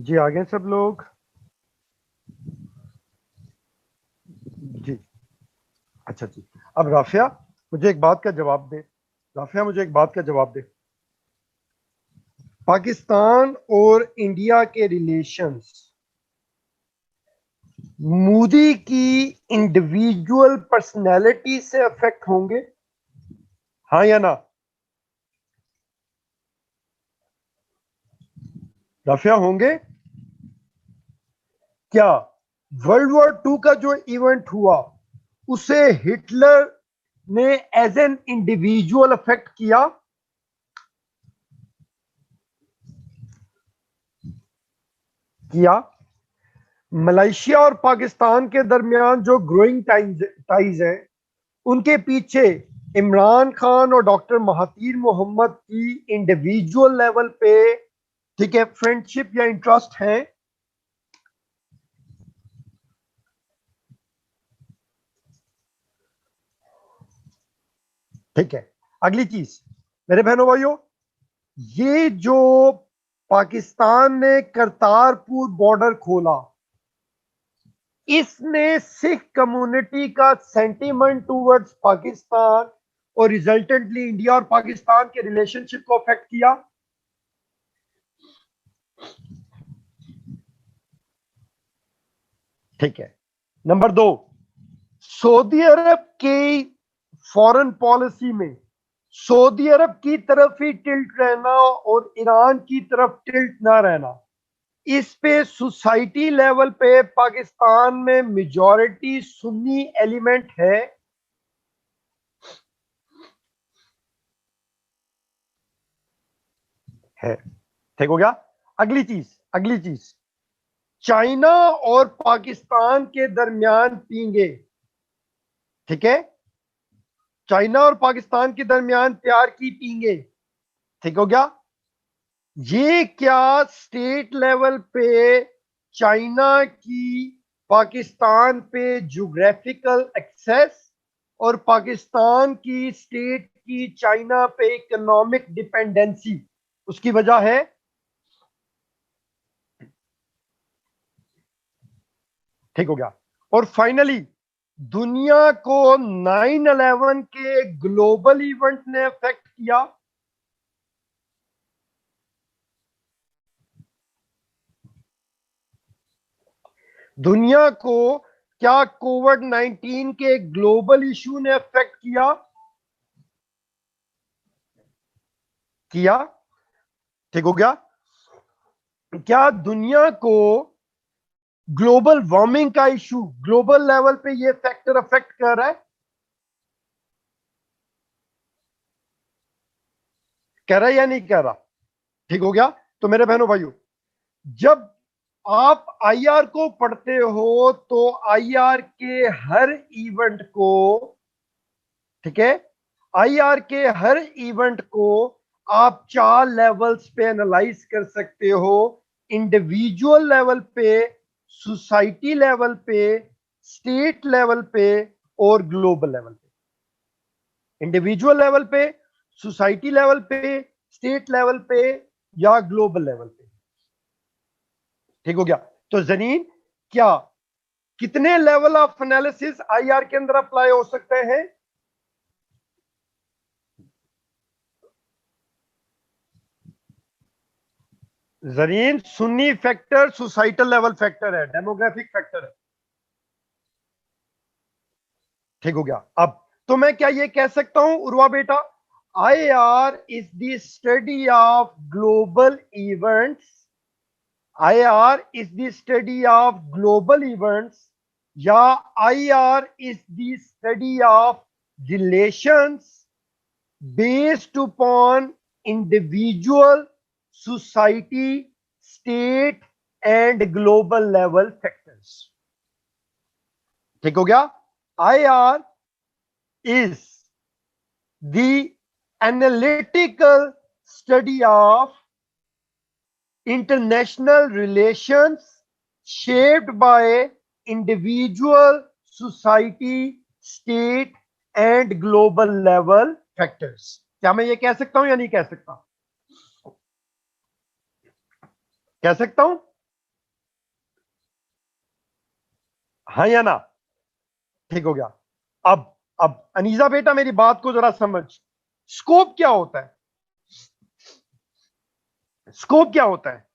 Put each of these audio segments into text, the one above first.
जी आ गए सब लोग। जी अच्छा जी। अब राफिया मुझे एक बात का जवाब दे। राफिया मुझे एक बात का जवाब दे। पाकिस्तान और इंडिया के रिलेशंस मोदी की इंडिविजुअल पर्सनैलिटी से अफेक्ट होंगे, हाँ या ना? राफिया होंगे क्या? वर्ल्ड वॉर 2 का जो इवेंट हुआ उसे हिटलर ने एज एन इंडिविजुअल अफेक्ट किया? किया। मलेशिया और पाकिस्तान के दरमियान जो ग्रोइंग टाइज है उनके पीछे इमरान खान और डॉक्टर महातीर मोहम्मद की इंडिविजुअल लेवल पे, ठीक है, फ्रेंडशिप या इंटरेस्ट है? ठीक है। अगली चीज मेरे बहनों भाइयों, ये जो पाकिस्तान ने करतारपुर बॉर्डर खोला, इसने सिख कम्युनिटी का सेंटीमेंट टूवर्ड्स पाकिस्तान और रिजल्टेंटली इंडिया और पाकिस्तान के रिलेशनशिप को अफेक्ट किया? ठीक है। नंबर 2, सऊदी अरब की फॉरेन पॉलिसी में सऊदी अरब की तरफ ही टिल्ट रहना और ईरान की तरफ टिल्ट ना रहना, इस पे सोसाइटी लेवल पे पाकिस्तान में मेजॉरिटी सुन्नी एलिमेंट है। ठीक हो गया। अगली चीज चाइना और पाकिस्तान के दरमियान पींगे, ठीक है, चाइना और पाकिस्तान के दरमियान प्यार की पींगे, ठीक हो गया। ये क्या स्टेट लेवल पे चाइना की पाकिस्तान पे ज्योग्राफिकल एक्सेस और पाकिस्तान की स्टेट की चाइना पे इकोनॉमिक डिपेंडेंसी उसकी वजह है? ठीक हो गया। और फाइनली दुनिया को 9/11 के ग्लोबल इवेंट ने अफेक्ट किया? दुनिया को क्या कोविड-19 के ग्लोबल इशू ने अफेक्ट किया? किया। ठीक हो गया। क्या दुनिया को ग्लोबल वार्मिंग का इशू ग्लोबल लेवल पे ये फैक्टर अफेक्ट कर रहा है? कह रहा है या नहीं कह रहा? ठीक हो गया। तो मेरे बहनों भाइयों, जब आप आईआर को पढ़ते हो तो आईआर के हर इवेंट को, ठीक है, आईआर के हर इवेंट को आप 4 लेवल्स पे एनालाइज कर सकते हो। इंडिविजुअल लेवल पे, सोसाइटी लेवल पे, स्टेट लेवल पे और ग्लोबल लेवल पे। इंडिविजुअल लेवल पे, सोसाइटी लेवल पे, स्टेट लेवल पे या ग्लोबल लेवल पे। ठीक हो गया। तो जनीन, क्या कितने लेवल ऑफ एनालिसिस आईआर के अंदर अप्लाई हो सकते हैं? Zareen, Sunni factor societal level factor है, डेमोग्राफिक फैक्टर है। ठीक हो गया। अब तो मैं क्या ये कह सकता हूं उर्वा बेटा, I R is the study of global events, I R is the study of global events, या I R is the study of relations based upon individual, society, state and global level factors? ठीक हो गया। IR is the analytical study of international relations shaped by individual, society, state and global level factors. क्या मैं ये कह सकता हूं या नहीं कह सकता? कह सकता हूं? हाँ या ना? ठीक हो गया। अब अनीजा बेटा मेरी बात को जरा समझ। स्कोप क्या होता है? स्कोप क्या होता है?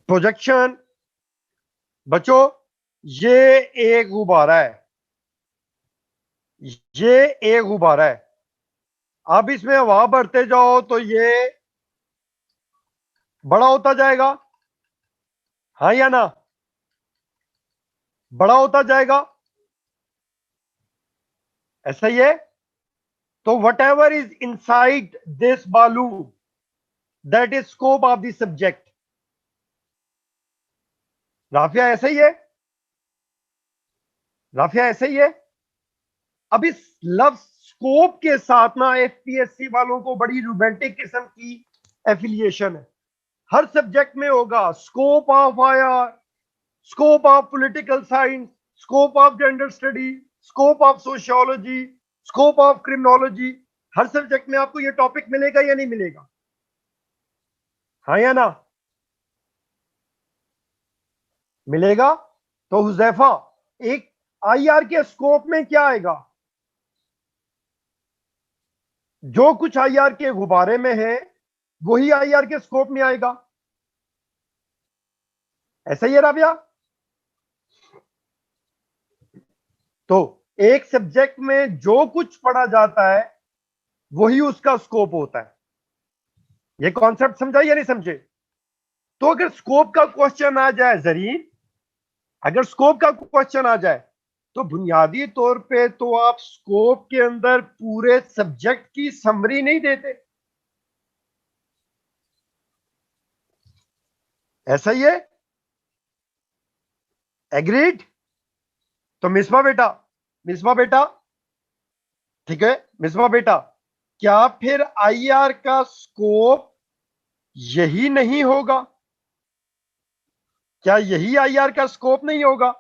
प्रोजेक्शन। बच्चों, ये एक गुब्बारा है, ये एक गुब्बारा है। अब इसमें हवा भरते जाओ तो ये बड़ा होता जाएगा, हाँ या ना? बड़ा होता जाएगा, ऐसा ही है। तो whatever is inside this बालू, that is scope of the subject. Rafia ऐसा ही है, राफिया ऐसा ही है। अब इस लफ्ज स्कोप के साथ ना एफपीएससी वालों को बड़ी रोमांटिक किस्म की एफिलिएशन है। हर सब्जेक्ट में होगा scope of IR, scope of political science, scope of gender study, scope of sociology, scope of criminology. Her subject में आपको यह टॉपिक मिलेगा या नहीं मिलेगा? हाँ या ना? मिलेगा। तो हुजैफा, एक आईआर के स्कोप में क्या आएगा? जो कुछ आईआर के गुब्बारे में है वही आईआर के स्कोप में आएगा, ऐसा ही है राबिया? तो एक सब्जेक्ट में जो कुछ पढ़ा जाता है वही उसका स्कोप होता है। ये कॉन्सेप्ट समझा या नहीं समझे? तो अगर स्कोप का क्वेश्चन आ जाए जरीन, अगर स्कोप का क्वेश्चन आ जाए तो बुनियादी तौर पे तो आप स्कोप के अंदर पूरे सब्जेक्ट की समरी नहीं देते, ऐसा ही है। एग्रीड? तो मिसबा बेटा, मिसबा बेटा, ठीक है मिसबा बेटा, क्या फिर आईआर का स्कोप यही नहीं होगा? क्या यही आईआर का स्कोप नहीं होगा?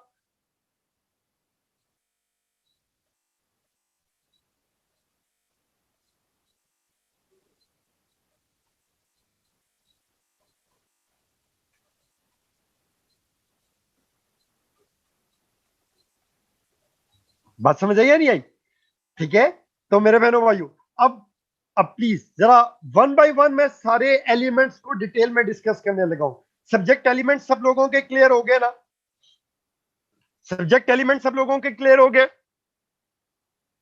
बात समझ आई या नहीं आई? ठीक है। तो मेरे बहनों भाइयों, अब प्लीज जरा वन बाय वन मैं सारे एलिमेंट्स को डिटेल में डिस्कस करने लगा हूं। सब्जेक्ट एलिमेंट सब लोगों के क्लियर हो गए ना? सब्जेक्ट एलिमेंट सब लोगों के क्लियर हो गए?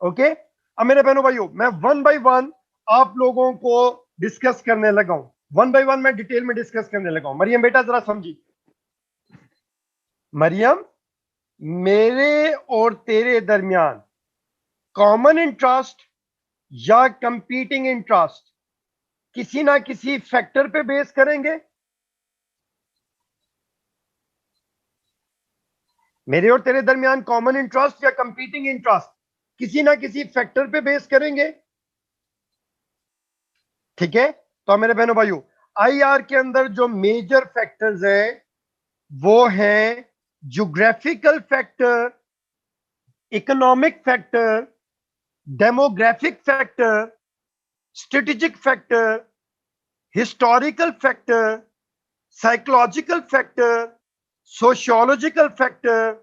ओके। अब मेरे बहनों भाइयों, मैं वन बाय वन आप लोगों को डिस्कस करने लगा हूं। वन बाय वन मैं डिटेल में डिस्कस करने लगा हूं। मरियम बेटा जरा समझी। मरियम, मेरे और तेरे दरमियान कॉमन इंटरेस्ट या कंपीटिंग इंटरेस्ट किसी ना किसी फैक्टर पे बेस करेंगे। मेरे और तेरे दरमियान कॉमन इंटरेस्ट या कंपीटिंग इंटरेस्ट किसी ना किसी फैक्टर पे बेस करेंगे, ठीक है? तो मेरे बहनों भाइयों, आईआर के अंदर जो मेजर फैक्टर्स है वो है geographical factor, economic factor, demographic factor, strategic factor, historical factor, psychological factor, sociological factor,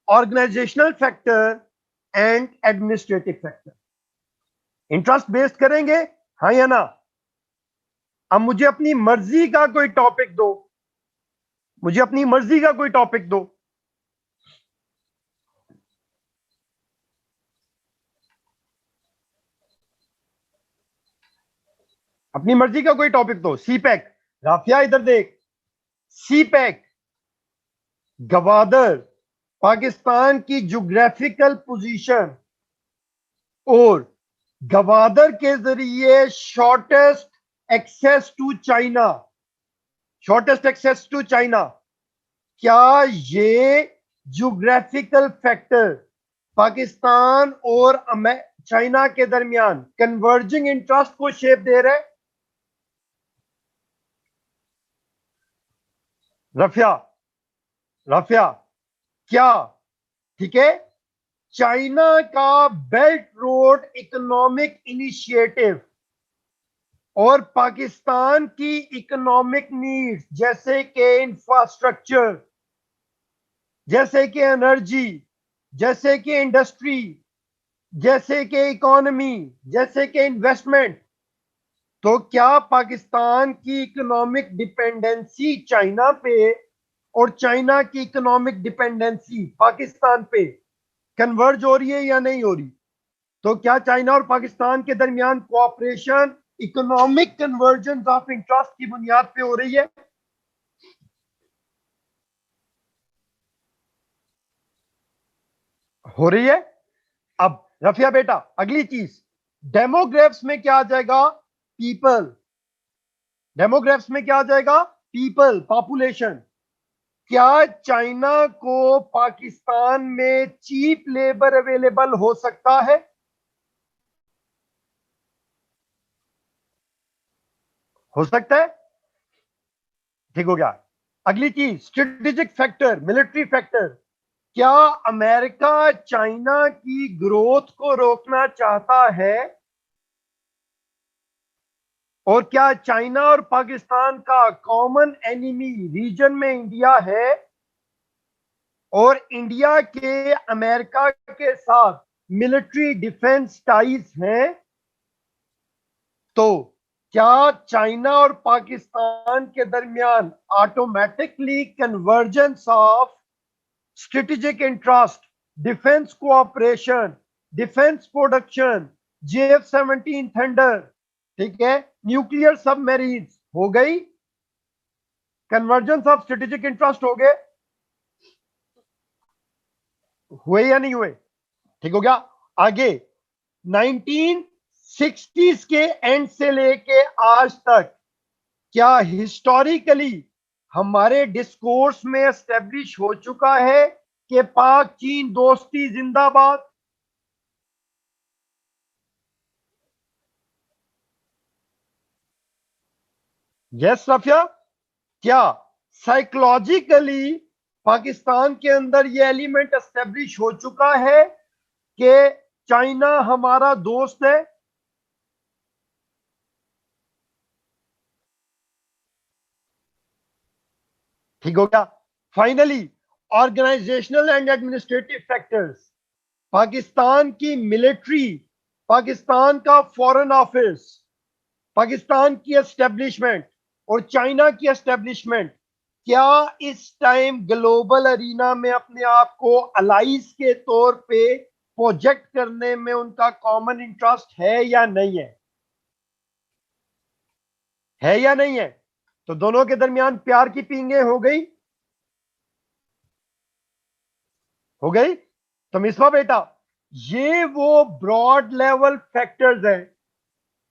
organizational factor and administrative factor. Interest based करेंगे, हाँ या ना? अब मुझे अपनी मर्जी का कोई टॉपिक दो, मुझे अपनी मर्जी का कोई टॉपिक दो। अपनी मर्जी का कोई टॉपिक दो। सीपैक, राफिया इधर देख, सीपैक गवादर पाकिस्तान की ज्योग्राफिकल पोजीशन और गवादर के जरिए shortest access to China, shortest access to China, क्या ये ज्योग्राफिकल फैक्टर पाकिस्तान और चाइना के दरमियान कन्वर्जिंग इंटरेस्ट को शेप दे रहे? रफिया, रफिया, क्या ठीक है, चाइना का बेल्ट रोड इकोनॉमिक इनिशिएटिव और पाकिस्तान की इकोनॉमिक नीड्स जैसे कि इंफ्रास्ट्रक्चर, जैसे कि एनर्जी, जैसे कि इंडस्ट्री, जैसे कि इकोनॉमी, जैसे कि इन्वेस्टमेंट, तो क्या पाकिस्तान की इकोनॉमिक डिपेंडेंसी चाइना पे और चाइना की इकोनॉमिक डिपेंडेंसी पाकिस्तान पे कन्वर्ज हो रही है या नहीं हो रही? तो क्या चाइना और पाकिस्तान के दरमियान cooperation economic convergence of interest की बुनियाद पे हो रही है? हो रही है। अब रफिया बेटा, अगली चीज, डेमोग्राफ्स में क्या आ जाएगा? पीपल। डेमोग्राफ्स में क्या आ जाएगा? People, population. क्या चाइना को पाकिस्तान में चीप लेबर अवेलेबल हो सकता है? हो सकता है, ठीक हो गया। अगली चीज, स्ट्रेटेजिक फैक्टर, मिलिट्री फैक्टर। क्या अमेरिका चाइना की ग्रोथ को रोकना चाहता है? और क्या चाइना और पाकिस्तान का कॉमन एनिमी रीजन में इंडिया है? और इंडिया के अमेरिका के साथ मिलिट्री डिफेंस टाइज हैं? तो क्या चाइना और पाकिस्तान के दरमियान automatically convergence of strategic interest, defence cooperation, defence production, JF-17 thunder, ठीक है, न्यूक्लियर सबमरीन हो गई? कन्वर्जेंस ऑफ स्ट्रेटेजिक इंटरेस्ट हो गए? हुए या नहीं हुए? ठीक हो गया। आगे 1960s के एंड से लेके आज तक क्या हिस्टोरिकली हमारे डिस्कोर्स में एस्टेब्लिश हो चुका है कि पाक चीन दोस्ती जिंदाबाद? यस रफिया, क्या साइकोलॉजिकली पाकिस्तान के अंदर यह एलिमेंट एस्टेब्लिश हो चुका है कि चाइना हमारा दोस्त है? ठीक हो गया। Finally, organizational and administrative factors. Pakistan की मिलिट्री, पाकिस्तान का फॉरेन ऑफिस, पाकिस्तान की एस्टेब्लिशमेंट और चाइना की एस्टेब्लिशमेंट क्या इस टाइम ग्लोबल अरीना में अपने आप को अलाइज के तौर पे प्रोजेक्ट करने में उनका कॉमन इंटरेस्ट है या नहीं है? है या नहीं है? तो दोनों के दरमियान प्यार की पींगे हो गई? हो गई। तो मिसबा बेटा, ये वो ब्रॉड लेवल फैक्टर्स हैं,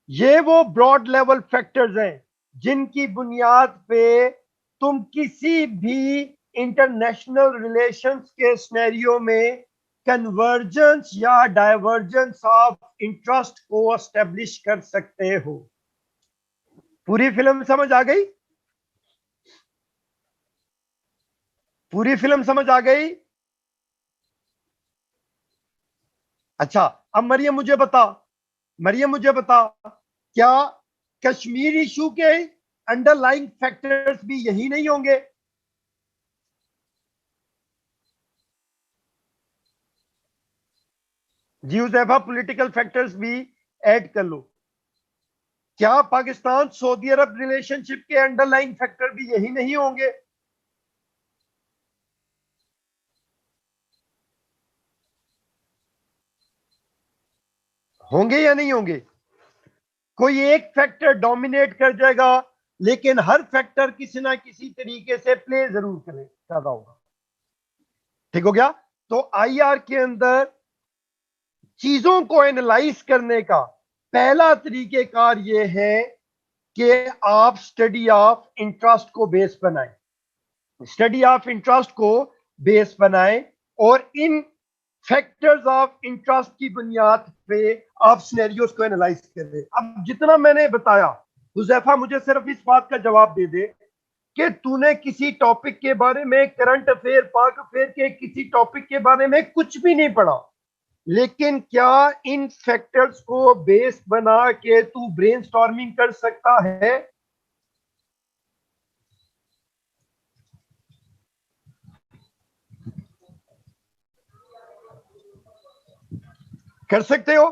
ये वो ब्रॉड लेवल फैक्टर्स हैं जिनकी बुनियाद पे तुम किसी भी इंटरनेशनल रिलेशंस के सिनेरियो में कन्वर्जेंस या डाइवर्जेंस ऑफ इंटरेस्ट को एस्टेब्लिश कर सकते हो। पूरी फिल्म समझ आ गई? पूरी फिल्म समझ आ गई? अच्छा, अब मरियम मुझे बता, मरियम मुझे बता, क्या कश्मीर इशू के अंडरलाइंग फैक्टर्स भी यही नहीं होंगे? जी हुजैफा, पॉलिटिकल फैक्टर्स भी ऐड कर लो। क्या पाकिस्तान सऊदी अरब रिलेशनशिप के अंडरलाइंग फैक्टर भी यही नहीं होंगे? होंगे या नहीं होंगे? कोई एक फैक्टर डोमिनेट कर जाएगा, लेकिन हर फैक्टर किसी ना किसी तरीके से प्ले जरूर करे कर रहा होगा। ठीक हो गया। तो आईआर के अंदर चीजों को एनालाइज करने का पहला तरीकेकार यह है कि आप स्टडी ऑफ इंटरेस्ट को बेस बनाएं, स्टडी ऑफ इंटरेस्ट को बेस बनाएं और इन फैक्टर्स ऑफ इंटरेस्ट की बुनियाद पे आप सिनेरियोस को एनालाइज करें। अब जितना मैंने बताया, हुजैफा मुझे सिर्फ इस बात का जवाब दे दे कि तूने किसी टॉपिक के बारे में, करंट अफेयर, पाक अफेयर के किसी टॉपिक के बारे में कुछ भी नहीं पढ़ा, लेकिन क्या इन फैक्टर्स को बेस बना के तू ब्रेनस्टॉर्मिंग कर सकता है? कर सकते हो?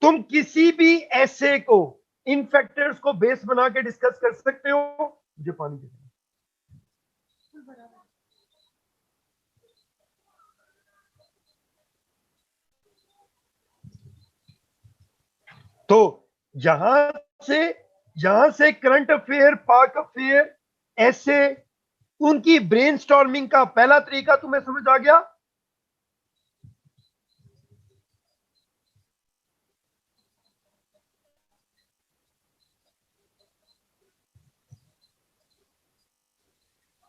तुम किसी भी ऐसे को इन फैक्टर्स को बेस बना के डिस्कस कर सकते हो? मुझे पानी दे। तो यहां से करंट अफेयर, पाक अफेयर, ऐसे उनकी ब्रेनस्टॉर्मिंग का पहला तरीका तुम्हें समझ आ गया?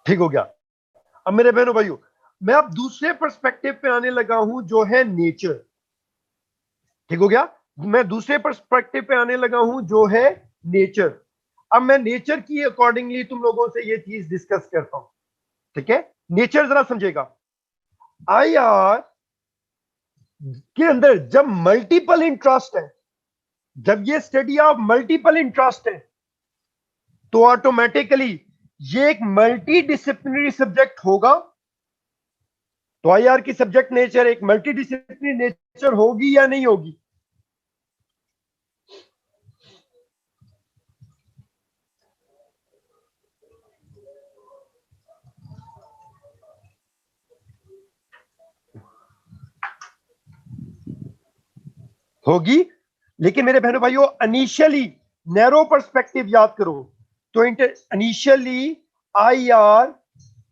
ठीक हो गया। अब मेरे बहनों भाइयों, मैं अब दूसरे पर्सपेक्टिव पे आने लगा हूं, जो है नेचर। ठीक हो गया? मैं दूसरे पर्सपेक्टिव पे आने लगा हूं, जो है नेचर। अब मैं नेचर की अकॉर्डिंगली तुम लोगों से ये चीज डिस्कस करता हूं। ठीक है? नेचर जरा समझेगा। आईआर के अंदर जब मल्टीपल इंटरेस्ट है, जब ये स्टडी ऑफ मल्टीपल इंटरेस्ट है, तो ऑटोमेटिकली ये एक मल्टी डिसिप्लिनरी सब्जेक्ट होगा। तो आईआर की सब्जेक्ट नेचर एक मल्टी डिसिप्लिनरी नेचर होगी या नहीं होगी? होगी। लेकिन मेरे बहनों भाइयों, इनिशियली नैरो पर्सपेक्टिव याद करो। तो इनिशियली आईआर,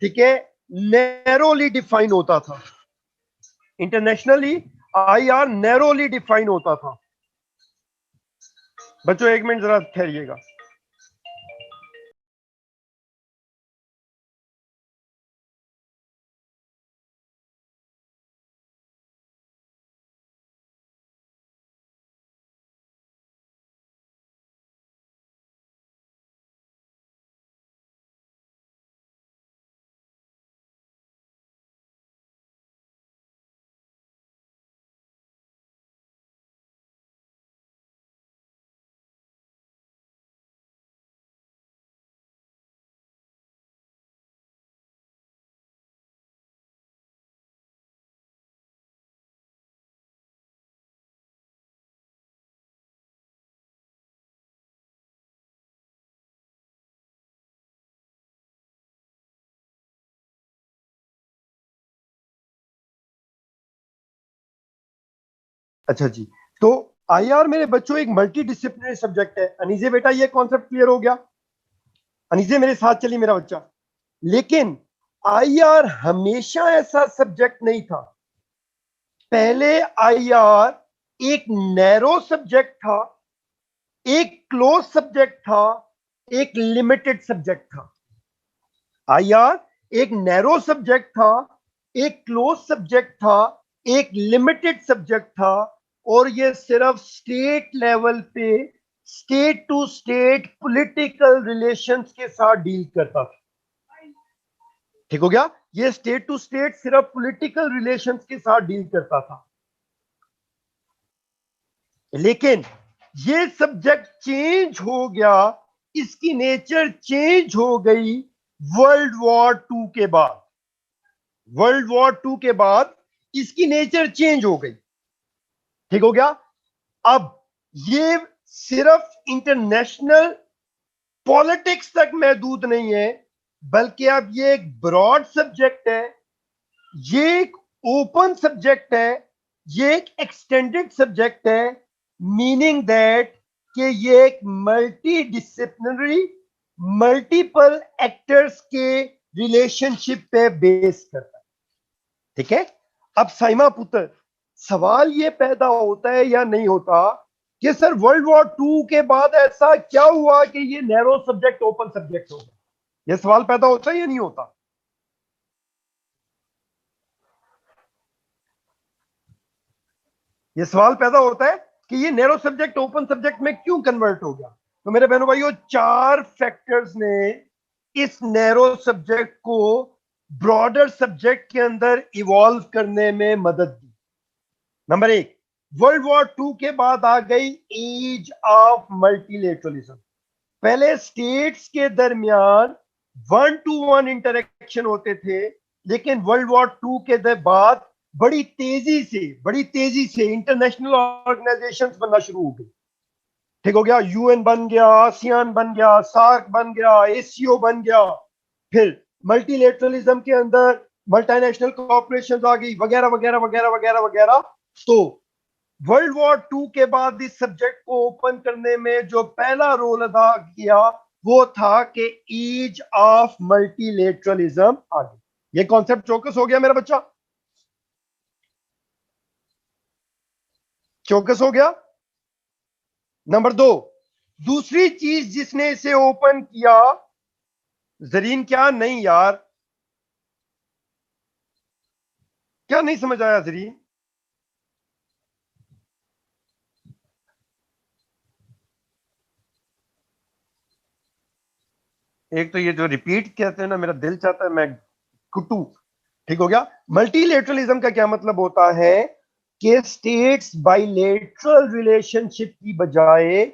ठीक है, नैरोली डिफाइन होता था। इंटरनेशनली आईआर नैरोली डिफाइन होता था। बच्चों एक मिनट जरा ठहरिएगा। अच्छा जी। तो आईआर मेरे बच्चों एक मल्टी डिसिप्लिनरी सब्जेक्ट है। अनीजे बेटा, ये कॉन्सेप्ट क्लियर हो गया? अनीजे मेरे साथ चली मेरा बच्चा। लेकिन आईआर हमेशा ऐसा सब्जेक्ट नहीं था। पहले आईआर एक नैरो सब्जेक्ट था, एक क्लोज सब्जेक्ट था, एक लिमिटेड सब्जेक्ट था। आईआर एक नैरो सब्जेक्ट था, एक क्लोज सब्जेक्ट था, एक लिमिटेड सब्जेक्ट था। और ये सिर्फ स्टेट लेवल पे state to state political relations के साथ डील करता था। ठीक हो गया? ये स्टेट टू स्टेट सिर्फ पॉलिटिकल रिलेशंस के साथ डील करता था। लेकिन ये सब्जेक्ट चेंज हो गया, इसकी नेचर चेंज हो गई वर्ल्ड वॉर 2 के बाद। वर्ल्ड वॉर 2 के बाद इसकी नेचर चेंज हो गई। ठीक हो गया? अब ये सिर्फ इंटरनेशनल पॉलिटिक्स तक महदूद नहीं है, बल्कि अब ये एक ब्रॉड सब्जेक्ट है, ये एक ओपन सब्जेक्ट है, ये एक एक्सटेंडेड सब्जेक्ट है। मीनिंग दैट कि ये एक मल्टी डिसिप्लिनरी, मल्टीपल एक्टर्स के रिलेशनशिप पे बेस करता है। ठीक है? अब साइमा पुत्र, सवाल ये पैदा होता है या नहीं होता कि सर वर्ल्ड वॉर 2 के बाद ऐसा क्या हुआ कि ये नैरो सब्जेक्ट ओपन सब्जेक्ट हो गया? ये सवाल पैदा होता है या नहीं होता? ये सवाल पैदा होता है कि ये नैरो सब्जेक्ट ओपन सब्जेक्ट में क्यों कन्वर्ट हो गया? तो मेरे बहनों भाइयों, 4 फैक्टर्स ने इस नैरो सब्जेक्ट को ब्रॉडर सब्जेक्ट के अंदर इवॉल्व करने में मदद दी। नंबर 1, वर्ल्ड वॉर 2 के बाद आ गई एज ऑफ मल्टीलेटरलिज्म। पहले स्टेट्स के दरमियान 1-to-1 इंटरेक्शन होते थे, लेकिन वर्ल्ड वॉर 2 के बाद बड़ी तेजी से इंटरनेशनल ऑर्गेनाइजेशंस बनना शुरू हो गई। ठीक हो गया, यूएन बन गया, आसियान बन गया, सार्क बन गया, एसीओ बन गया, फिर मल्टीलेटरलिज्म के अंदर मल्टीनेशनल कॉर्पोरेशन आ गई, वगैरह वगैरह वगैरह वगैरह वगैरह। तो वर्ल्ड वॉर 2 के बाद इस सब्जेक्ट को ओपन करने में जो पहला रोल अदा किया वो था कि एज ऑफ मल्टीलेटरलिज्म आ गई। ये कॉन्सेप्ट चौकस हो गया मेरा बच्चा? चौकस हो गया। नंबर 2, दूसरी चीज जिसने इसे ओपन किया, जरीन क्या नहीं यार, क्या नहीं समझ आया जरीन? एक तो ये जो रिपीट कहते हैं ना, मेरा दिल चाहता है मैं कुटू। ठीक हो गया। मल्टीलेटरलिज्म का क्या मतलब होता है कि स्टेट्स बाइलेटरल रिलेशनशिप की बजाय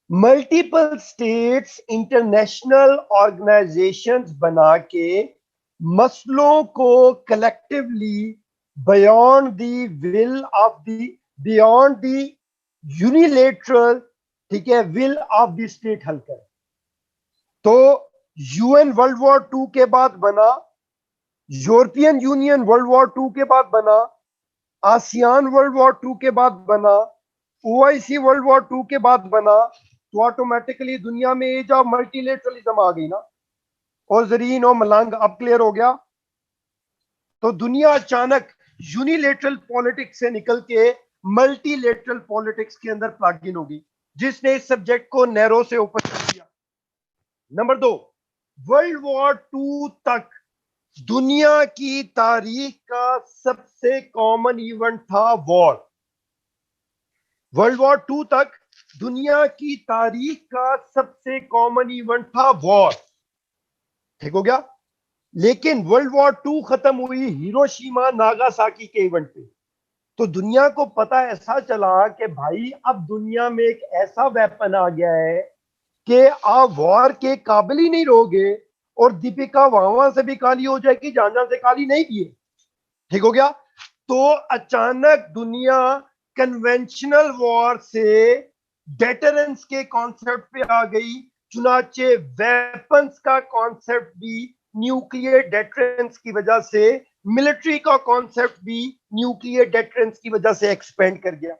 मल्टीपल स्टेट्स इंटरनेशनल ऑर्गेनाइजेशंस बना के मसलों को collectively beyond the will of the beyond the unilateral, ठीक है, विल ऑफ द स्टेट हल करें। तो यूएन वर्ल्ड वॉर 2 के बाद बना, यूरोपियन यूनियन वर्ल्ड वॉर 2 के बाद बना, आसियान वर्ल्ड वॉर 2 के बाद बना, ओआईसी वर्ल्ड वॉर 2 के बाद बना, तो ऑटोमेटिकली दुनिया में एज ऑफ मल्टीलेटरलिज्म आ गई ना। और जरीन और मलंग अब क्लियर हो गया। तो दुनिया अचानक यूनिलेटरल पॉलिटिक्स से निकल के मल्टीलेटरल पॉलिटिक्स के अंदर प्लग इन होगी, जिसने इस सब्जेक्ट को नैरो से ओपन कर दिया। नंबर 2, वर्ल्ड वॉर 2 तक दुनिया की तारीख का सबसे कॉमन इवेंट था वॉर। वर्ल्ड वॉर 2 तक दुनिया की तारीख का सबसे कॉमन इवेंट था वॉर। ठीक हो गया। लेकिन वर्ल्ड वॉर 2 खत्म हुई हिरोशिमा नागासाकी के इवेंट पे। तो दुनिया को पता ऐसा चला कि भाई अब दुनिया में एक ऐसा वेपन आ गया है कि आप वॉर के काबिल ही नहीं रहोगे, और दीपिका वहां से भी काली हो जाएगी जहां जहां से काली नहीं की है। ठीक हो गया। तो अचानक दुनिया कन्वेंशनल वॉर से डेटरेंस के कॉन्सेप्ट पे आ गई, चुनाचे वेपन्स का कॉन्सेप्ट भी न्यूक्लियर डेटरेंस की वजह से, मिलिट्री का कॉन्सेप्ट भी न्यूक्लियर डेटरेंस की वजह से एक्सपेंड कर गया।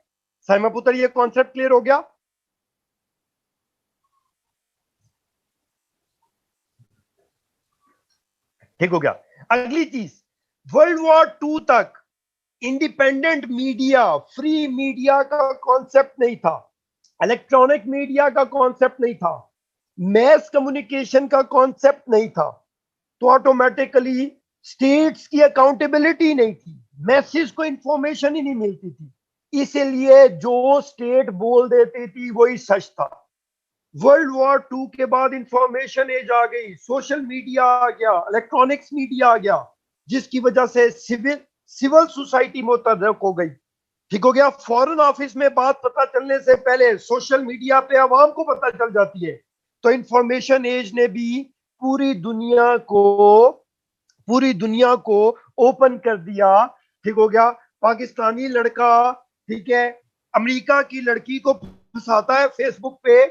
साइमा पुत्र, ये कॉन्सेप्ट क्लियर हो गया? ठीक हो गया। अगली चीज, वर्ल्ड वॉर 2 तक इंडिपेंडेंट मीडिया, फ्री मीडिया का कॉन्सेप्ट नहीं था, इलेक्ट्रॉनिक मीडिया का कॉन्सेप्ट नहीं था, मैस कम्युनिकेशन का कॉन्सेप्ट नहीं था। तो ऑटोमेटिकली स्टेट्स की अकाउंटेबिलिटी नहीं थी, मैसेज को इंफॉर्मेशन ही नहीं मिलती थी, इसलिए जो स्टेट बोल देती थी वही सच था। वर्ल्ड वॉर 2 के बाद इंफॉर्मेशन एज आ गई, सोशल मीडिया आ गया, इलेक्ट्रॉनिक्स मीडिया आ गया, जिसकी वजह से सिविल सोसाइटी मुतहर्रिक हो गई। ठीक हो गया। फॉरेन ऑफिस में बात पता चलने से पहले सोशल मीडिया पे आवाम को पता चल जाती है। तो इंफॉर्मेशन एज ने भी पूरी दुनिया को पूरी दुनिया को ओपन कर दिया। ठीक हो गया। पाकिस्तानी लड़का, ठीक है, अमेरिका की लड़की को फंसाता है फेसबुक पे।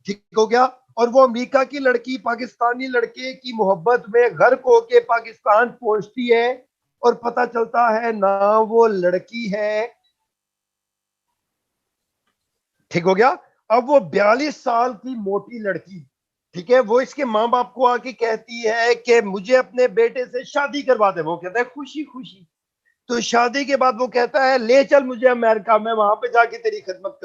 ठीक हो गया। और वो अमेरिका की लड़की पाकिस्तानी लड़के की मोहब्बत में गर्क होके पाकिस्तान पहुंचती है, और पता चलता है ना वो लड़की है। ठीक हो गया। अब वो 42 साल की मोटी लड़की, ठीक है, वो इसके माँ बाप को आके कहती है कि मुझे अपने बेटे से शादी करवा दे। वो कहता है खुशी खुशी। तो शादी के बाद वो कहता है ले चल मुझे अमेरिका, मैं वहां पे जाके तेरी खिदमत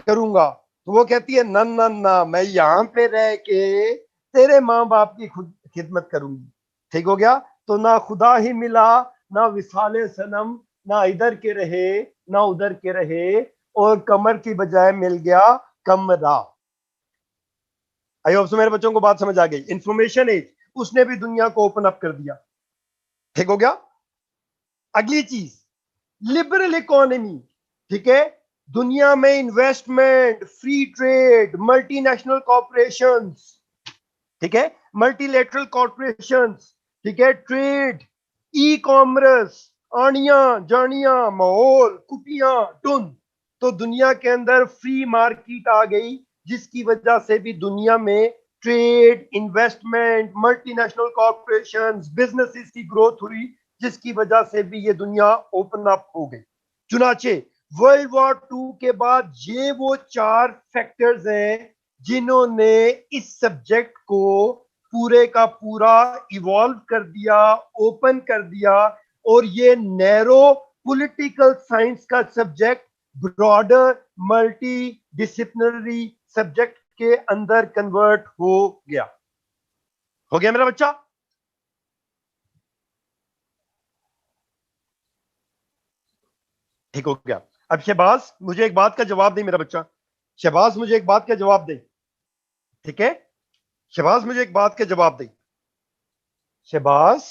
करूंगा। तो वो कहती है ना ना ना, मैं यहाँ पे रह के तेरे माँ बाप की खुद खिदमत करूंगी। ठीक हो गया। तो ना खुदा ही मिला, ना विसाले सनम, ना इधर के रहे ना उधर के रहे, और कमर की बजाय मिल गया कमरा। आई होप सो मेरे बच्चों को बात समझ आ गई। इंफॉर्मेशन एज, उसने भी दुनिया को ओपन अप कर दिया। ठीक हो गया। अगली चीज, लिबरल इकोनॉमी। ठीक है, दुनिया में investment, free trade, multinational corporations, ठीक है, मल्टीलेटरल कॉर्पोरेशंस, ठीक है, ट्रेड, ई कॉमर्स, आनिया जानिया, माहौल, कुपियां, टुन। तो दुनिया के अंदर फ्री मार्केट आ गई, जिसकी वजह से भी दुनिया में trade, investment, multinational corporations, businesses की ग्रोथ हुई, जिसकी वजह से भी ये दुनिया ओपन अप हो गई। चुनाचे वर्ल्ड वॉर टू के बाद ये वो चार फैक्टर्स हैं जिन्होंने इस सब्जेक्ट को पूरे का पूरा इवॉल्व कर दिया, ओपन कर दिया, और ये नैरो पॉलिटिकल साइंस का subject broader multi disciplinary subject के अंदर कन्वर्ट हो गया। हो गया मेरा बच्चा? ठीक हो गया। अब शहबाज मुझे एक बात का जवाब दे मेरा बच्चा, शहबाज मुझे एक बात का जवाब दे। ठीक है, शहबाज मुझे एक बात का जवाब दे। शहबाज,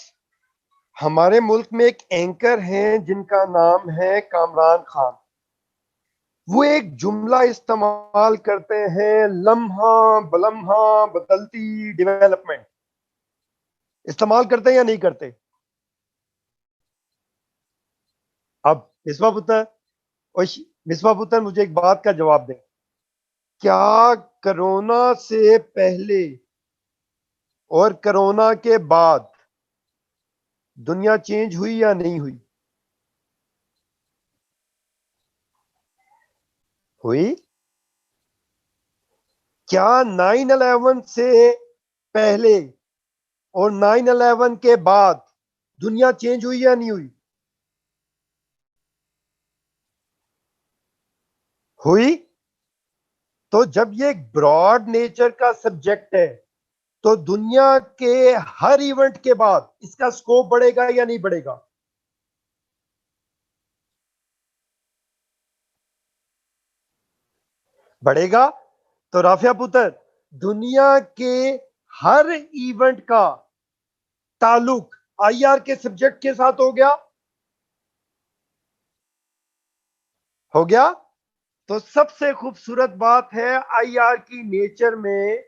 हमारे मुल्क में एक एंकर हैं जिनका नाम है कामरान खान। वो एक जुमला इस्तेमाल करते हैं, लम्हा बलम्हा बदलती डेवलपमेंट। इस्तेमाल करते हैं या नहीं करते? अब मिसबा पुत्र, और मिसबा पुत्र मुझे एक बात का जवाब दें, क्या कोरोना से पहले और कोरोना के बाद दुनिया चेंज हुई या नहीं हुई? हुई। क्या 9/11 से पहले और 9/11 के बाद दुनिया चेंज हुई या नहीं हुई? हुई। तो जब ये एक ब्रॉड नेचर का सब्जेक्ट है, तो दुनिया के हर इवेंट के बाद इसका स्कोप बढ़ेगा या नहीं बढ़ेगा? बढ़ेगा। तो राफिया पुत्र, दुनिया के हर इवेंट का ताल्लुक आईआर के सब्जेक्ट के साथ हो गया। हो गया। तो सबसे खूबसूरत बात है आईआर की नेचर में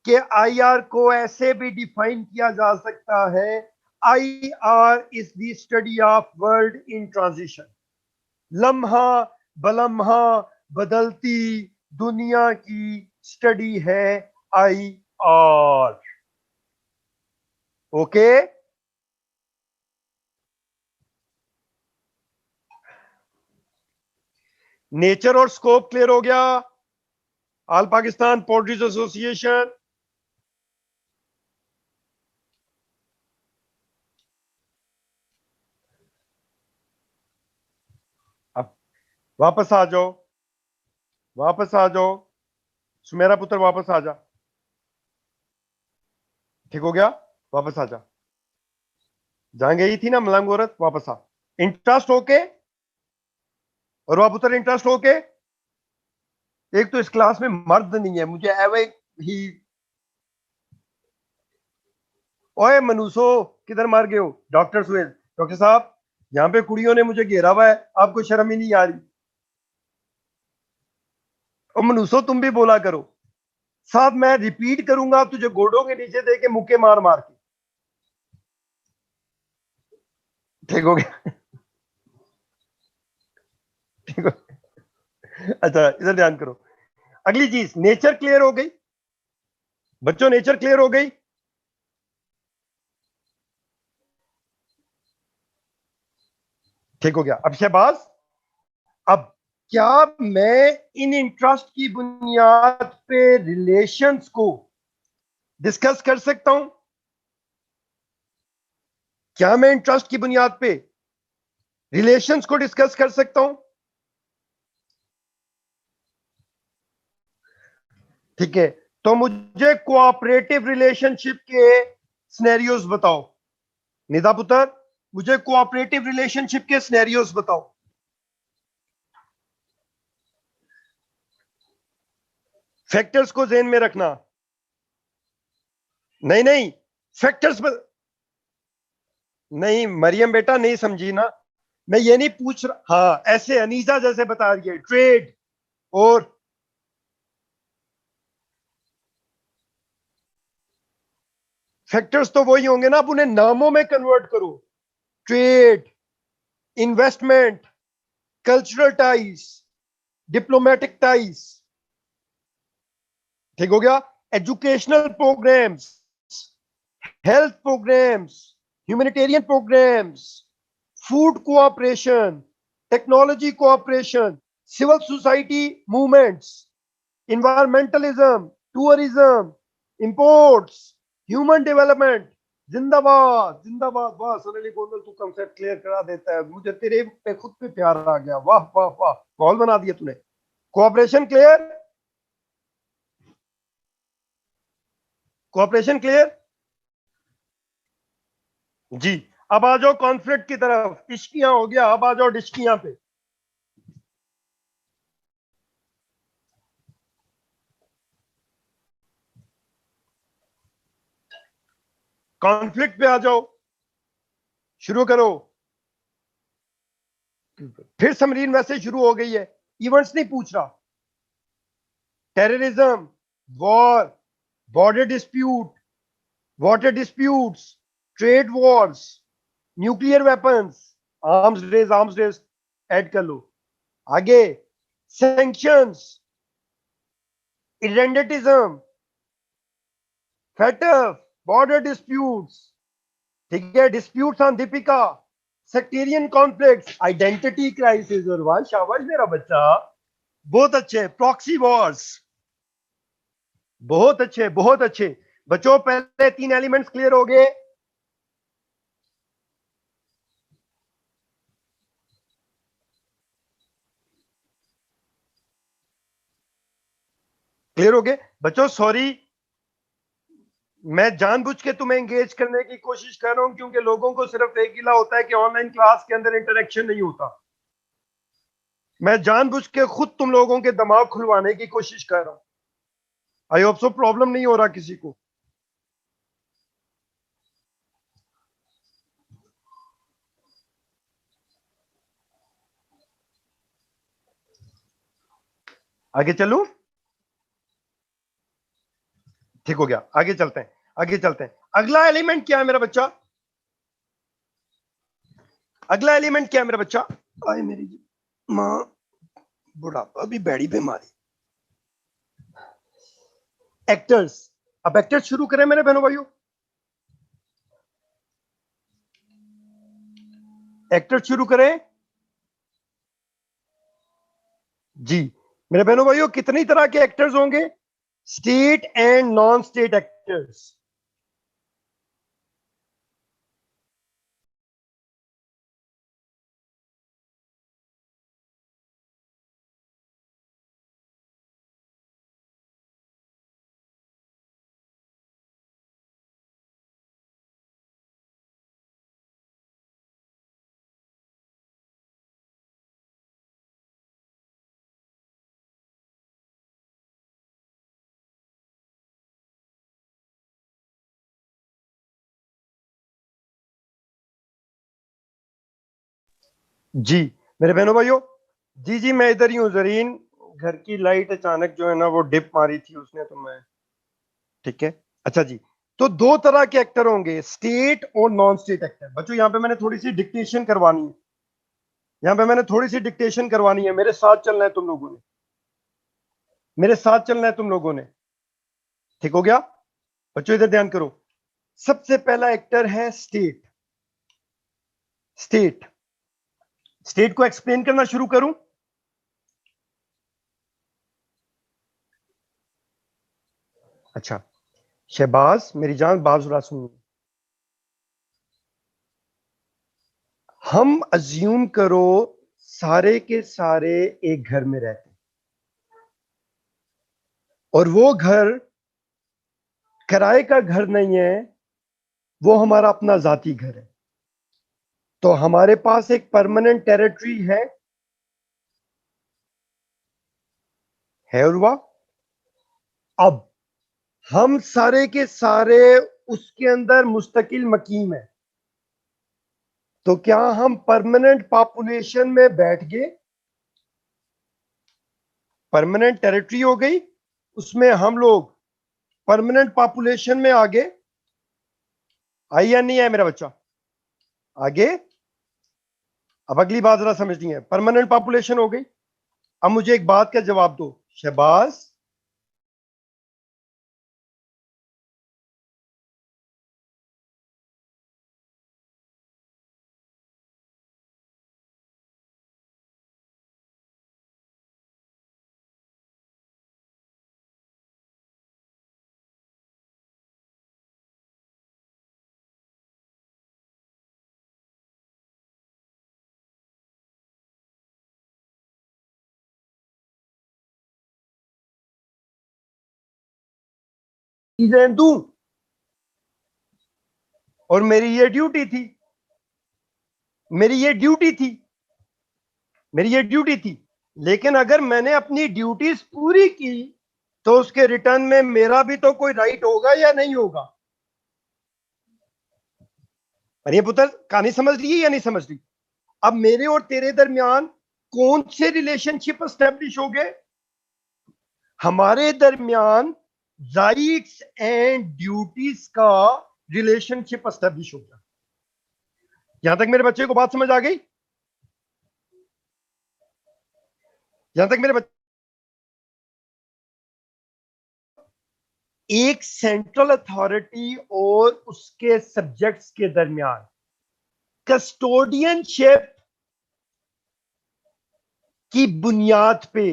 कि आईआर को ऐसे भी डिफाइन किया जा सकता है, IR is the study of world in transition. लम्हा बलम्हा बदलती दुनिया की स्टडी है आईआर। ओके। नेचर और स्कोप क्लियर हो गया? ऑल पाकिस्तान पोल्ट्रीज एसोसिएशन, अब वापस आ जाओ, वापस आ जाओ, सुमेरा पुत्र वापस आ जा। ठीक हो गया, वापस आ जा। जहां गई थी ना मलंग औरत, वापस आ। इंटरेस्ट होके, और वह पुत्र इंटरेस्ट होके। एक तो इस क्लास में मर्द नहीं है, मुझे एवे ही। ओए मनुसो, किधर मार गए हो? डॉक्टर सुहेल, डॉक्टर साहब, यहाँ पे कुड़ियों ने मुझे घेरा हुआ है, आपको शर्म ही नहीं आ रही? और मनुसो तुम भी बोला करो। साहब मैं रिपीट करूंगा, तुझे गोडों के नीचे दे के मुक्के मार मार के। ठीक हो गया? ठीक हो? अच्छा इधर ध्यान करो। अगली चीज, नेचर क्लियर हो गई बच्चों, नेचर क्लियर हो गई। ठीक हो गया। अब शहबाज, अब क्या मैं इन इंटरेस्ट की बुनियाद पे रिलेशंस को डिस्कस कर सकता हूं? क्या मैं इंटरेस्ट की बुनियाद पे रिलेशंस को डिस्कस कर सकता हूं? ठीक है, तो मुझे कोऑपरेटिव रिलेशनशिप के सिनेरियोज बताओ। निदा पुत्र, मुझे कोऑपरेटिव रिलेशनशिप के सिनेरियोज बताओ। फैक्टर्स को ध्यान में रखना। नहीं नहीं, फैक्टर्स नहीं मरियम बेटा, नहीं समझी ना, मैं ये नहीं पूछ रहा। हाँ ऐसे अनीसा जैसे बता रही है, ट्रेड और फैक्टर्स तो वही होंगे ना, आप उन्हें नामों में कन्वर्ट करो। Trade, investment, cultural ties, diplomatic ties, ठीक हो गया। Educational programmes, health programmes, humanitarian programmes, food cooperation, technology cooperation, civil society movements, environmentalism, tourism, imports, human development. जिंदाबाद जिंदाबाद, वाह सोनाली गोंदल, तू कंसेप्ट क्लियर करा देता है, मुझे तेरे पे खुद पे प्यार आ गया, वाह वाह वाह, कॉल बना दिया तूने। कोऑपरेशन क्लियर, कोऑपरेशन क्लियर जी। अब आ जाओ कॉन्फ्लिक्ट की तरफ, इश्कियां हो गया, अब आ जाओ डिश्कियां पे। कॉन्फ्लिक्ट पे आ जाओ, शुरू करो। फिर समरीन वैसे शुरू हो गई है, इवेंट्स नहीं पूछ रहा। Terrorism, war, border dispute, water disputes, trade wars, nuclear weapons, arms race add कर लो। आगे sanctions, irredentism, FATF, border disputes, ठीक है, disputes on Deepika, sectarian conflicts, identity crisis, और वाह शाबाश मेरा बच्चा, बहुत अच्छे। प्रॉक्सी वॉर्स, बहुत अच्छे बहुत अच्छे। बच्चों पहले तीन एलिमेंट्स क्लियर हो गए। क्लियर हो गए बच्चों, सॉरी मैं जानबूझ के तुम्हें एंगेज करने की कोशिश कर रहा हूं, क्योंकि लोगों को सिर्फ एक गिला होता है कि ऑनलाइन क्लास के अंदर इंटरेक्शन नहीं होता। मैं जानबूझ के खुद तुम लोगों के दिमाग खुलवाने की कोशिश कर रहा हूं। आई होप सो प्रॉब्लम नहीं हो रहा किसी को। आगे चलूं, ठीक हो गया, आगे चलते हैं, आगे चलते हैं। अगला एलिमेंट क्या है मेरा बच्चा, अगला एलिमेंट क्या है मेरा बच्चा। आए मेरी माँ, बुढ़ापा भी बैड़ी पे मारी। एक्टर्स, अब एक्टर्स शुरू करें मेरे बहनों भाइयों। एक्टर्स शुरू करें जी। मेरे बहनों भाइयों, कितनी तरह के एक्टर्स होंगे, state and non state actors. जी मेरे बहनों भाइयों, जी जी मैं इधर ही हूँ जरीन। घर की लाइट अचानक जो है ना वो डिप मारी थी उसने, तो मैं, ठीक है। अच्छा जी, तो दो तरह के एक्टर होंगे, स्टेट और नॉन स्टेट एक्टर। बच्चों यहाँ पे मैंने थोड़ी सी डिक्टेशन करवानी है, यहाँ पे मैंने थोड़ी सी डिक्टेशन करवानी है, मेरे साथ चलना है तुम लोगों ने, मेरे साथ चलना है तुम लोगों ने, ठीक हो गया। बच्चों इधर ध्यान करो। सबसे पहला एक्टर है स्टेट। स्टेट, स्टेट को एक्सप्लेन करना शुरू करूं। अच्छा, शहबाज मेरी जान बाजुरा सुनिए, हम अज्यूम करो सारे के सारे एक घर में रहते हैं, और वो घर किराए का घर नहीं है, वो हमारा अपना जाती घर है। तो हमारे पास एक परमानेंट टेरिटरी है, और वाह। अब हम सारे के सारे उसके अंदर मुस्तकिल मकीम है, तो क्या हम परमानेंट पॉपुलेशन में बैठ गए? परमानेंट टेरिटरी हो गई, उसमें हम लोग परमानेंट पॉपुलेशन में आ गए। आई या नहीं है मेरा बच्चा? आगे अब अगली बात जरा समझनी है। परमानेंट पॉपुलेशन हो गई। अब मुझे एक बात का जवाब दो शहबाज, चीजें दूं, और मेरी ये ड्यूटी थी, मेरी ये ड्यूटी थी, मेरी ये ड्यूटी थी। लेकिन अगर मैंने अपनी ड्यूटीज पूरी की तो उसके रिटर्न में मेरा भी तो कोई राइट होगा या नहीं होगा? अरे पुत्र, कहानी समझ रही है या नहीं समझ रही? अब मेरे और तेरे दरमियान कौन से रिलेशनशिप एस्टेब्लिश हो गए? हमारे दरमियान राइट्स एंड ड्यूटीज का रिलेशनशिप एस्टेब्लिश हो गया। यहां तक मेरे बच्चे को बात समझ आ गई? यहां तक मेरे बच्चे, एक सेंट्रल अथॉरिटी और उसके सब्जेक्ट्स के दरमियान कस्टोडियनशिप की बुनियाद पे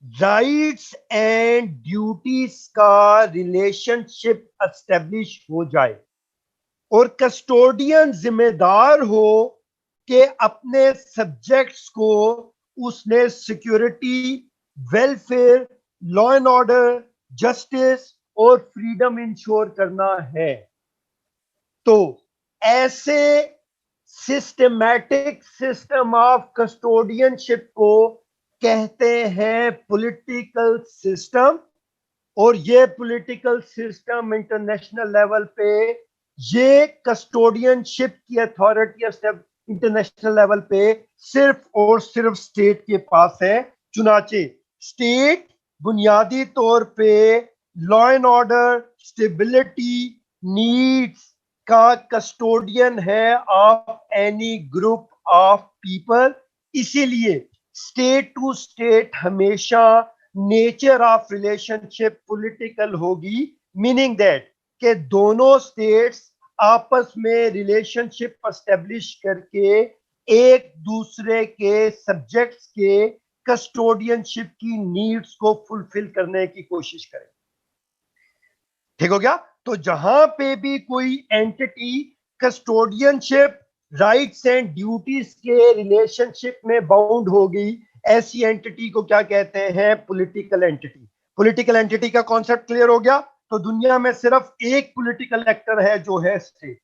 राइट्स एंड ड्यूटीज का रिलेशनशिप एस्टेब्लिश हो जाए और कस्टोडियन जिम्मेदार हो कि अपने सब्जेक्ट्स को उसने security, welfare, law and order, justice और फ्रीडम इंश्योर करना है, तो ऐसे सिस्टमैटिक सिस्टम ऑफ कस्टोडियनशिप को कहते हैं पॉलिटिकल सिस्टम। और ये पॉलिटिकल सिस्टम इंटरनेशनल लेवल पे, ये कस्टोडियनशिप की अथॉरिटी इंटरनेशनल लेवल पे सिर्फ और सिर्फ स्टेट के पास है। चुनाचे स्टेट बुनियादी तौर पे law and order, stability, needs का कस्टोडियन है of any group of people. इसीलिए स्टेट टू स्टेट हमेशा नेचर ऑफ रिलेशनशिप पॉलिटिकल होगी, मीनिंग दैट के दोनों स्टेट्स आपस में रिलेशनशिप एस्टेब्लिश करके एक दूसरे के सब्जेक्ट्स के कस्टोडियनशिप की नीड्स को फुलफिल करने की कोशिश करें। ठीक हो गया? तो जहां पे भी कोई एंटिटी कस्टोडियनशिप, राइट्स एंड ड्यूटीज के रिलेशनशिप में बाउंड होगी, ऐसी एंटिटी को क्या कहते हैं? Political entity. पॉलिटिकल एंटिटी का कॉन्सेप्ट क्लियर हो गया? तो दुनिया में सिर्फ एक पॉलिटिकल एक्टर है जो है स्टेट।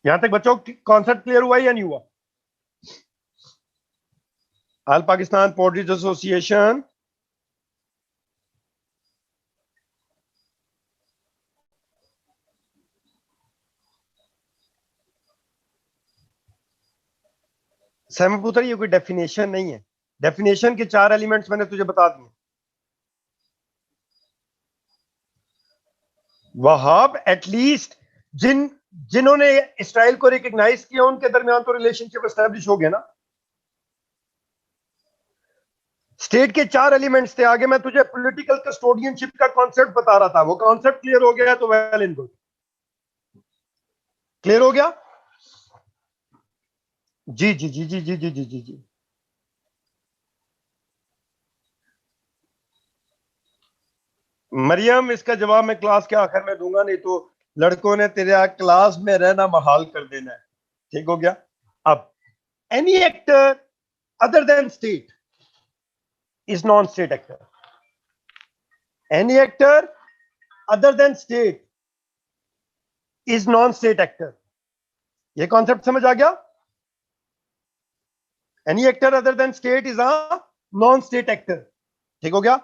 यहां तक बच्चों कॉन्सेप्ट क्लियर हुआ या नहीं हुआ? ऑल पाकिस्तान पोर्ट्रीज एसोसिएशन सहमपुत्र, ये कोई डेफिनेशन नहीं है। डेफिनेशन के 4 एलिमेंट्स मैंने तुझे बता दिए। वहाब एटलीस्ट जिन्होंने इसराइल को रिकॉग्नाइज किया उनके दरमियान तो रिलेशनशिप एस्टेब्लिश हो गया ना। स्टेट के 4 एलिमेंट्स थे। आगे मैं तुझे पॉलिटिकल कस्टोडियनशिप का कॉन्सेप्ट बता रहा था, वो कॉन्सेप्ट क्लियर हो गया तो वेल एंड गुड। क्लियर हो गया? जी जी जी जी जी जी जी जी जी। मरियम, इसका जवाब मैं क्लास के आखिर में दूंगा, नहीं तो लड़कों ने तेरे क्लास में रहना महाल कर देना है। ठीक हो गया? अब any actor other than state is non state actor. Any actor other than state is non state actor. ये कॉन्सेप्ट समझ आ गया? Any actor other than state is a non state actor. ठीक हो गया।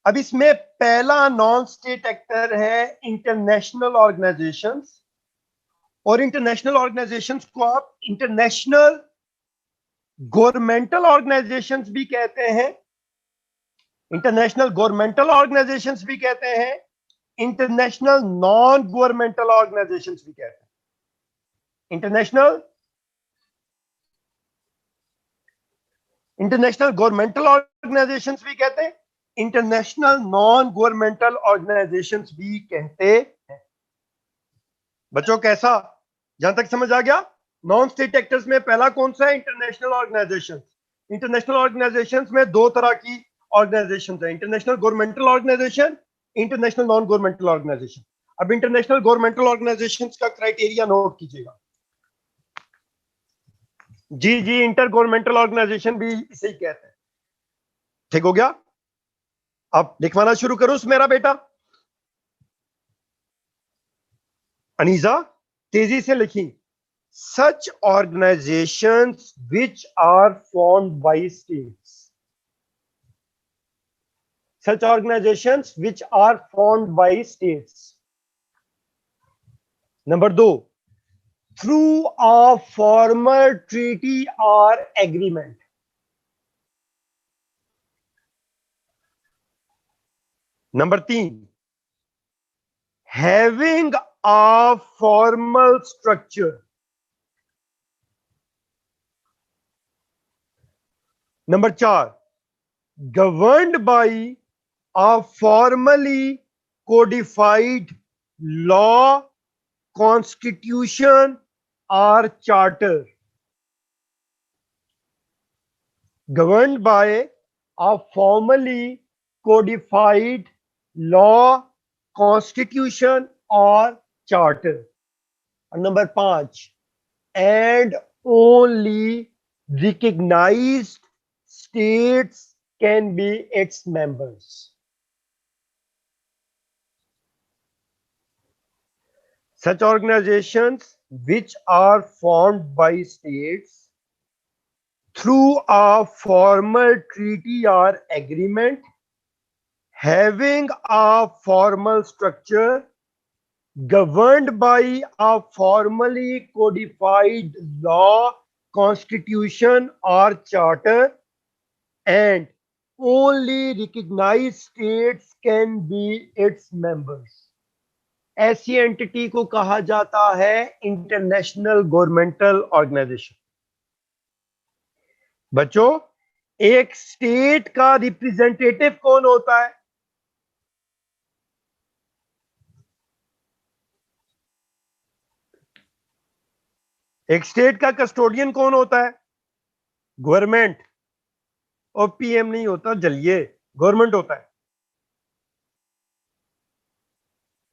अब इसमें पहला नॉन स्टेट एक्टर है इंटरनेशनल ऑर्गेनाइजेशंस, और इंटरनेशनल ऑर्गेनाइजेशंस को आप इंटरनेशनल गवर्नमेंटल ऑर्गेनाइजेशंस भी कहते हैं, इंटरनेशनल गवर्नमेंटल ऑर्गेनाइजेशंस भी कहते हैं, इंटरनेशनल नॉन गवर्नमेंटल ऑर्गेनाइजेशंस भी कहते हैं। इंटरनेशनल गवर्नमेंटल ऑर्गेनाइजेशंस भी कहते हैं, इंटरनेशनल नॉन गवर्नमेंटल ऑर्गेनाइजेशंस भी कहते हैं। बच्चों कैसा, जहां तक समझ आ गया? नॉन स्टेट एक्टर्स में पहला कौन सा है? International organisations. इंटरनेशनल ऑर्गेनाइजेशंस में दो तरह की ऑर्गेनाइजेशंस है, international governmental organization, international non governmental organization. अब इंटरनेशनल गवर्नमेंटल ऑर्गेनाइजेशंस का क्राइटेरिया नोट कीजिएगा। जी जी, इंटर गवर्नमेंटल ऑर्गेनाइजेशन भी इसे ही कहते हैं। ठीक हो गया। अब लिखवाना शुरू करो मेरा बेटा। अनीजा तेजी से लिखी। Such organizations which are formed by states. Such organizations which are formed by states. Number 2, through a formal treaty or agreement. Number 3, having a formal structure. Number 4, governed by a formally codified law, constitution or charter. Governed by a formally codified law, constitution or charter. And number 5, and only recognized states can be its members. Such organizations which are formed by states through a formal treaty or agreement, having a formal structure, governed by a formally codified law, constitution or charter, and only recognized states can be its members. ऐसी entity को कहा जाता है international governmental organisation. बच्चों, एक state का representative कौन होता है? एक स्टेट का कस्टोडियन कौन होता है? गवर्नमेंट। और पीएम नहीं होता, जलिए, गवर्नमेंट होता है।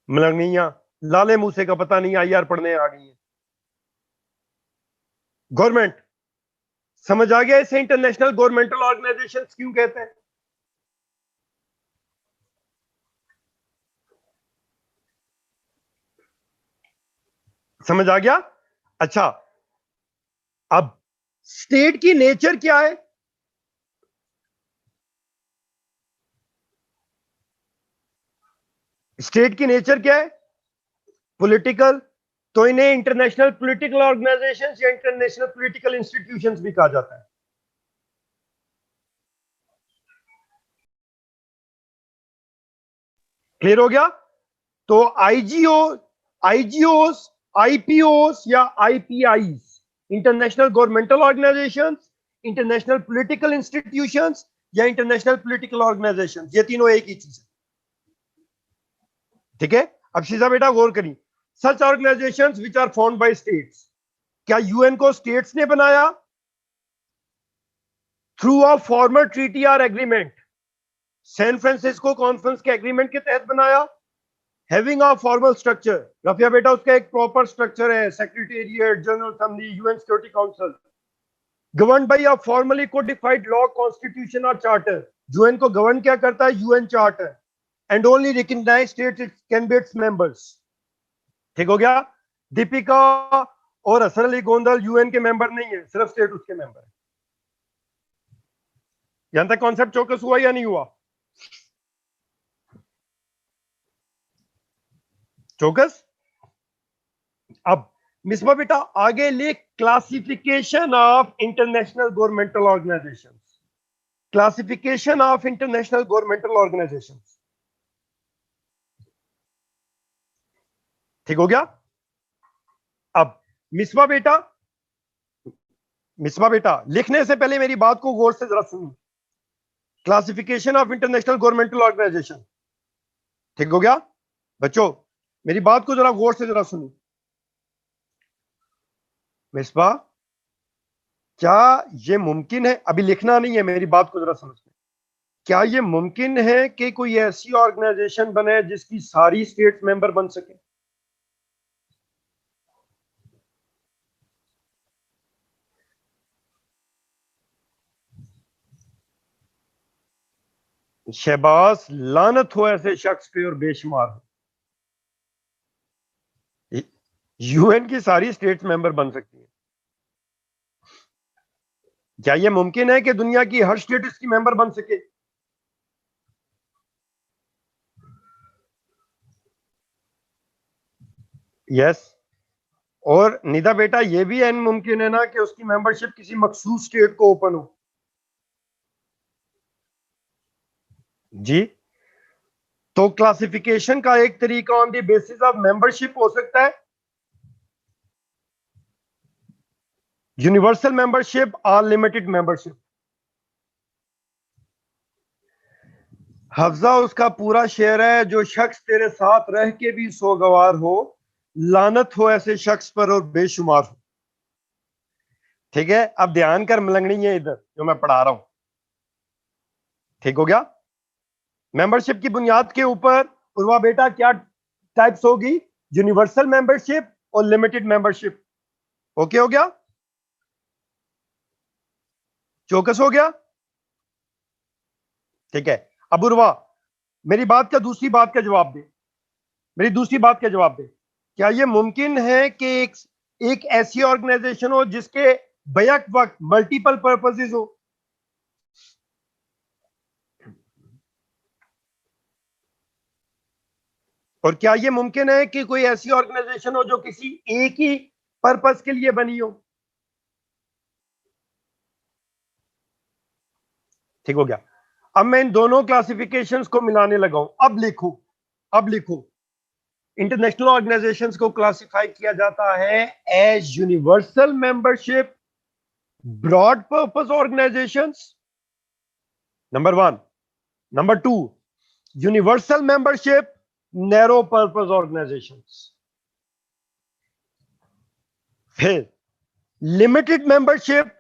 मलंगियां लाले मूसे का पता नहीं, आईआर पढ़ने आ गई है। गवर्नमेंट। समझ आ गया इसे इंटरनेशनल गवर्नमेंटल ऑर्गेनाइजेशन क्यों कहते हैं? समझ आ गया? अच्छा, अब स्टेट की नेचर क्या है? स्टेट की नेचर क्या है? पॉलिटिकल। तो इन्हें इंटरनेशनल पॉलिटिकल ऑर्गेनाइजेशंस या इंटरनेशनल पॉलिटिकल इंस्टीट्यूशंस भी कहा जाता है। क्लियर हो गया? तो आईजीओस, आईपीओस या IPIs, international governmental organisations, international political institutions या इंटरनेशनल पॉलिटिकल ऑर्गेनाइजेशंस, ये तीनों एक ही चीज है। ठीक है। अब शीजा बेटा गौर करिए। Such organisations which are formed by states, क्या यूएन को स्टेट्स ने बनाया? थ्रू अ फॉर्मल ट्रीटी और एग्रीमेंट। सैन फ्रांसिस्को कॉन्फ्रेंस के एग्रीमेंट के तहत बनाया। Having a formal structure, Rafia बेटा उसका एक प्रॉपर स्ट्रक्चर है, secretariat, general assembly, UN security council. Govern by a formally codified law, constitution और चार्टर। यूएन को गवर्न क्या करता है? UN charter. And only recognised states can be its members. ठीक हो गया। दीपिका और हसन अली गोंदल यूएन के मेंबर नहीं है, सिर्फ स्टेट उसके मेंबर है। यहां तक कॉन्सेप्ट चौकस हुआ या नहीं हुआ? चौकस। अब मिसबा बेटा आगे ले, classification of international governmental organization, classification of international governmental organization. ठीक हो गया? अब मिसबा बेटा, मिसबा बेटा लिखने से पहले मेरी बात को गौर से जरा सुनो। Classification of international governmental organization, ठीक हो गया? बच्चों मेरी बात को जरा गौर से जरा सुनो। मिसबा, क्या यह मुमकिन है, अभी लिखना नहीं है, मेरी बात को जरा समझना, क्या यह मुमकिन है कि कोई ऐसी ऑर्गेनाइजेशन बने जिसकी सारी स्टेट्स मेंबर बन सके? शहबाज, लानत हो ऐसे शख्स पे और बेशुमार हो। यूएन की सारी स्टेट्स मेंबर बन सकती है? क्या यह मुमकिन है कि दुनिया की हर स्टेट इसकी मेंबर बन सके? यस। और निदा बेटा यह भी एन मुमकिन है ना कि उसकी मेंबरशिप किसी मखसूस स्टेट को ओपन हो? जी। तो क्लासिफिकेशन का एक तरीका on the basis of membership हो सकता है यूनिवर्सल मेंबरशिप और लिमिटेड मेंबरशिप। हफ्जा उसका पूरा शेर है, जो शख्स तेरे साथ रह के भी सोगवार हो, लानत हो ऐसे शख्स पर और बेशुमार हो। ठीक है, अब ध्यान कर, मलंगनी है इधर जो मैं पढ़ा रहा हूं। ठीक हो गया? मेंबरशिप की बुनियाद के ऊपर उर्वा बेटा क्या टाइप्स होगी? यूनिवर्सल मेंबरशिप और लिमिटेड मेंबरशिप। ओके हो गया? चौकस हो गया? ठीक है। अब उर्वा मेरी बात का दूसरी बात का जवाब दे, मेरी दूसरी बात का जवाब दे। क्या यह मुमकिन है कि एक ऐसी ऑर्गेनाइजेशन हो जिसके बैक वक्त मल्टीपल पर्पसेस हो? और क्या यह मुमकिन है कि कोई ऐसी ऑर्गेनाइजेशन हो जो किसी एक ही पर्पस के लिए बनी हो? ठीक हो गया? अब मैं इन दोनों क्लासिफिकेशंस को मिलाने लगा हूं। अब लिखो, अब लिखो, इंटरनेशनल ऑर्गेनाइजेशंस को क्लासिफाई किया जाता है as universal membership, broad purpose organisations, number one. Number two, universal membership, narrow purpose organisations. फिर limited membership,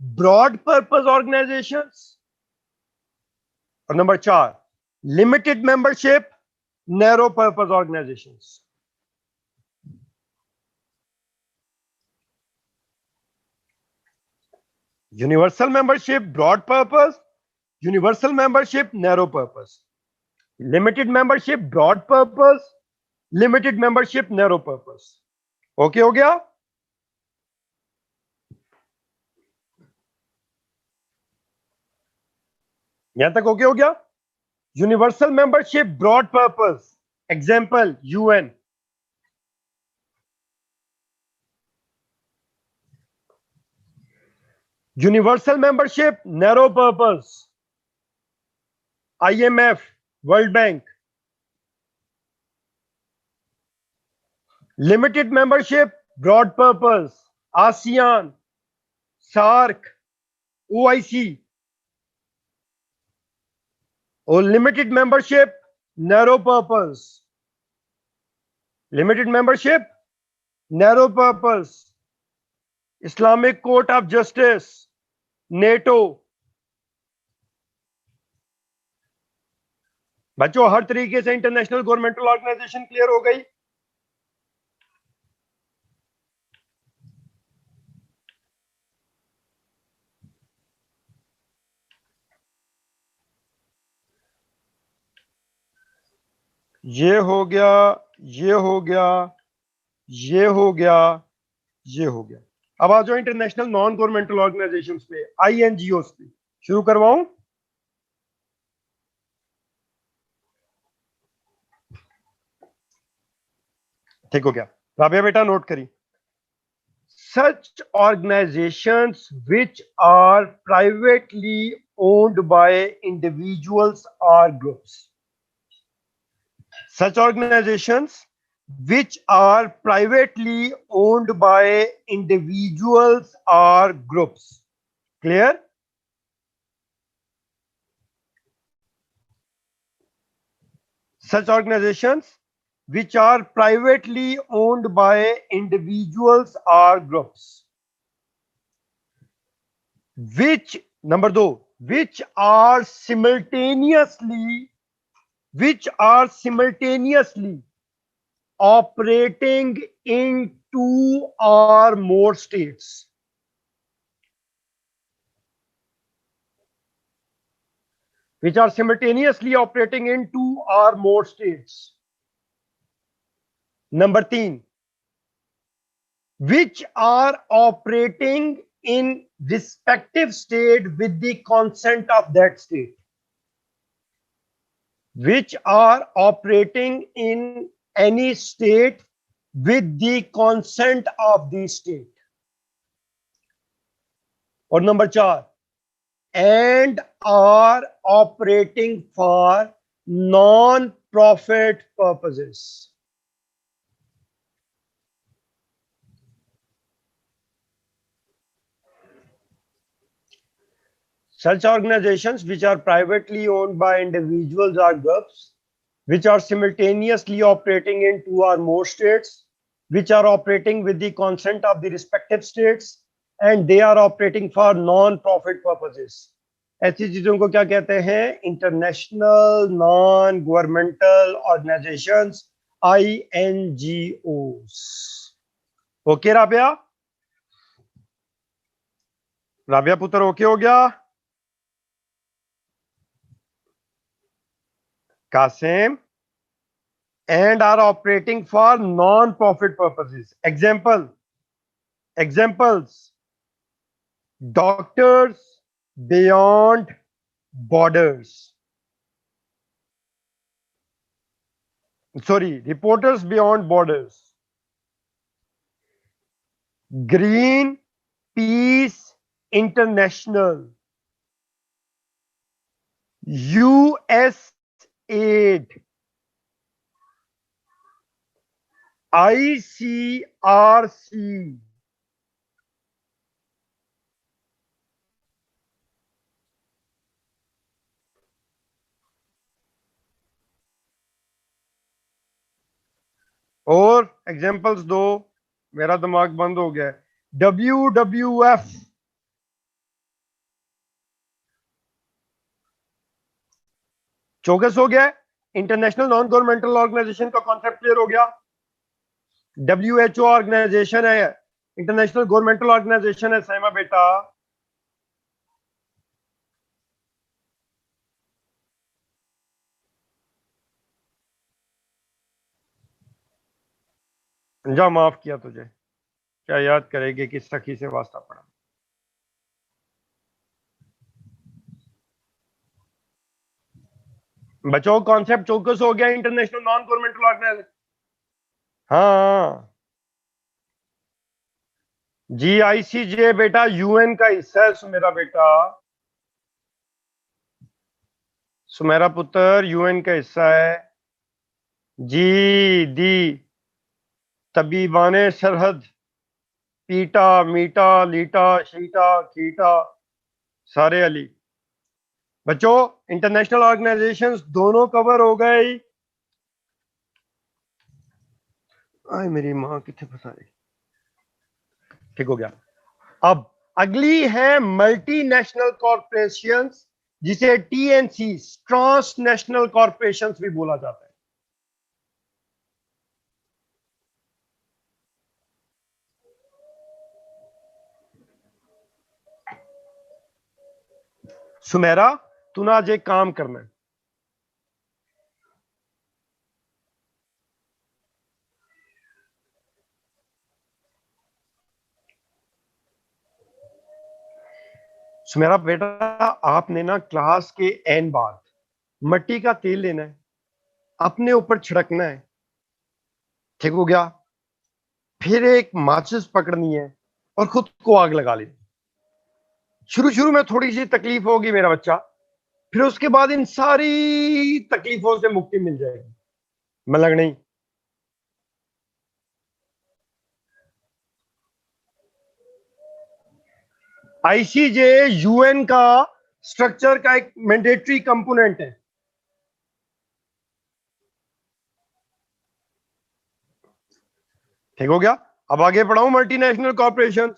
broad purpose organisations, और नंबर चार, limited membership, narrow purpose organisations. Universal membership, broad purpose, universal membership, narrow purpose, limited membership, broad purpose, limited membership, narrow purpose. Okay हो गया? यहां तक okay हो गया? Universal membership, broad purpose, example UN. Universal membership, narrow purpose, IMF, World bank. Limited membership, broad purpose, ASEAN, SAARC, OIC. और limited membership, narrow purpose, limited membership, narrow purpose, Islamic Court of Justice, NATO. बच्चों हर तरीके से international governmental organisation clear हो गई? ये हो गया, ये हो गया, ये हो गया, ये हो गया। अब आ जाओ इंटरनेशनल नॉन गवर्नमेंटल ऑर्गेनाइजेशंस पे, आईएनजीओस पे। शुरू करवाऊं? ठीक हो गया। राबिया बेटा नोट करी, such organizations which are privately owned by individuals or groups. Such organizations which are privately owned by individuals or groups. Clear? Such organizations which are privately owned by individuals or groups. Which, number 2, which are simultaneously operating in 2 or more states. Which are simultaneously operating in 2 or more states. Number 3, which are operating in respective state with the consent of that state. Which are operating in any state with the consent of the state. Or number 4, and are operating for non-profit purposes. Such organizations which are privately owned by individuals or groups, which are simultaneously operating in 2 or more states, which are operating with the consent of the respective states, and they are operating for non-profit purposes. ऐसी चीजों को क्या कहते हैं? International non governmental organisations, INGOs. Okay Rabia? Rabia पुत्र okay हो गया? Qasim, and are operating for non-profit purposes. Examples: Doctors Beyond Borders. Sorry, Reporters Beyond Borders. Greenpeace International. USAID. ICRC. और एग्जांपल्स दो, मेरा दिमाग बंद हो गया है। WWF, चौकस हो गया। इंटरनेशनल नॉन गवर्नमेंटल ऑर्गेनाइजेशन का कॉन्सेप्ट क्लियर हो गया। WHO ऑर्गेनाइजेशन है, इंटरनेशनल गवर्नमेंटल ऑर्गेनाइजेशन है साइमा बेटा। जा माफ किया तुझे, क्या याद करेगी कि सखी से वास्ता पड़ा। बच्चों कॉन्सेप्ट चौकस हो गया। इंटरनेशनल नॉन गवर्नमेंटल ऑर्गेनाइजेशन, हाँ GICJ बेटा UN का हिस्सा है। सुमेरा बेटा, सुमेरा पुत्र UN का हिस्सा है। जी दी तबीबाने सरहद, पीटा मीटा लीटा शीटा कीटा सारे अली। बच्चों इंटरनेशनल ऑर्गेनाइजेशंस दोनों कवर हो गए। आए मेरी मां कितने फंसा रही। ठीक हो गया। अब अगली है मल्टीनेशनल कॉर्पोरेशंस, जिसे TNC ट्रांसनेशनल कॉर्पोरेशंस भी बोला जाता है। सुमेरा तूने आज एक काम करना है। सुमेरा बेटा आपने ना क्लास के एंड बाद मिट्टी का तेल लेना है, अपने ऊपर छिड़कना है। ठीक हो गया? फिर एक माचिस पकड़नी है और खुद को आग लगा लेनी। शुरू शुरू में थोड़ी सी तकलीफ होगी मेरा बच्चा, फिर उसके बाद इन सारी तकलीफों से मुक्ति मिल जाएगी। मतलब नहीं? आईसीजे यूएन का स्ट्रक्चर का एक मैंडेटरी कंपोनेंट है। ठीक हो गया? अब आगे बढ़ाऊं मल्टीनेशनल कॉर्पोरेशन।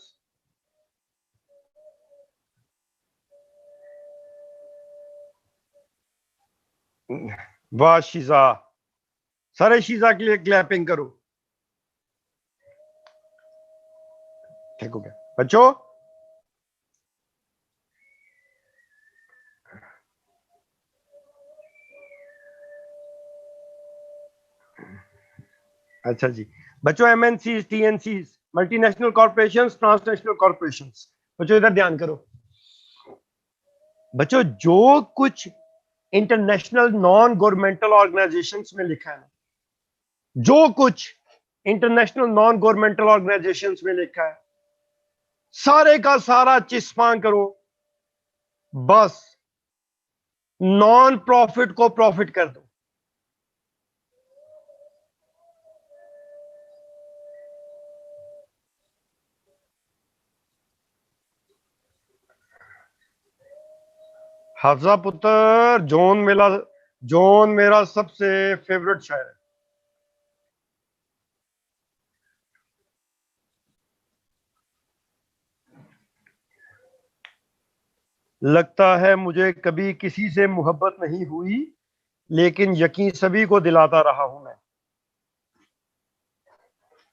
वाह शीजा, सारे शीजा के लिए क्लैपिंग करो। ठीक हो गया बच्चों? अच्छा जी बच्चों, MNC, TNC, multinational corporations, transnational corporations, बच्चों इधर ध्यान करो। बच्चों जो कुछ इंटरनेशनल नॉन गवर्नमेंटल ऑर्गेनाइजेशंस में लिखा है, जो कुछ इंटरनेशनल नॉन गवर्नमेंटल ऑर्गेनाइजेशंस में लिखा है, सारे का सारा चिस्पान करो, बस नॉन प्रॉफिट को प्रॉफिट कर दो। हाफजा पुत्र, जोन मेरा सबसे फेवरेट शायर है। लगता है मुझे कभी किसी से मोहब्बत नहीं हुई, लेकिन यकीन सभी को दिलाता रहा हूं मैं।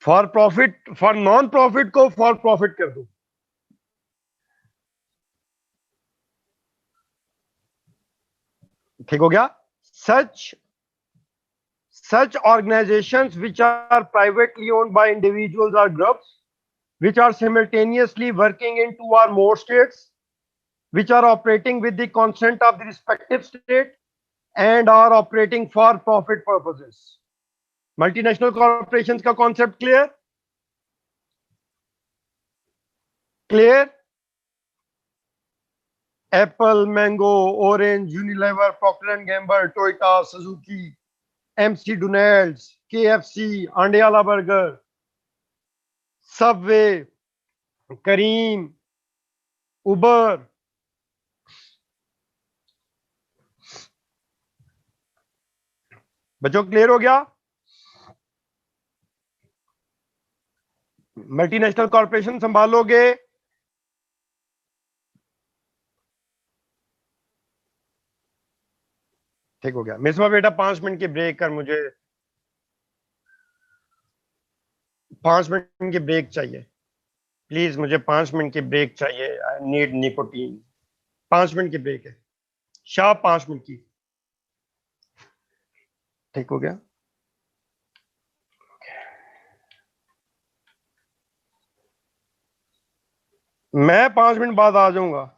For profit, for non profit को फॉर प्रॉफिट कर दो। ठीक हो गया? सच such organizations which are privately owned by individuals or groups, which are simultaneously working in two or more states, which are operating with the consent of the respective state and are operating for profit purposes. Multinational corporations का concept clear? Clear? Apple, Mango, Orange, Unilever, Procter and Gamble, Toyota, Suzuki, MC Donald's, KFC, Andiala Burger, Subway, Kareem, Uber। बच्चों clear हो गया? Multinational corporation संभालोगे? ठीक हो गया। मिसवा बेटा 5 minute की ब्रेक कर, मुझे 5 मिनट की ब्रेक चाहिए प्लीज, मुझे 5 मिनट की ब्रेक चाहिए। I need nicotine. 5 मिनट की ब्रेक है शाह, 5 मिनट की। ठीक हो गया? मैं 5 मिनट बाद आ जाऊंगा।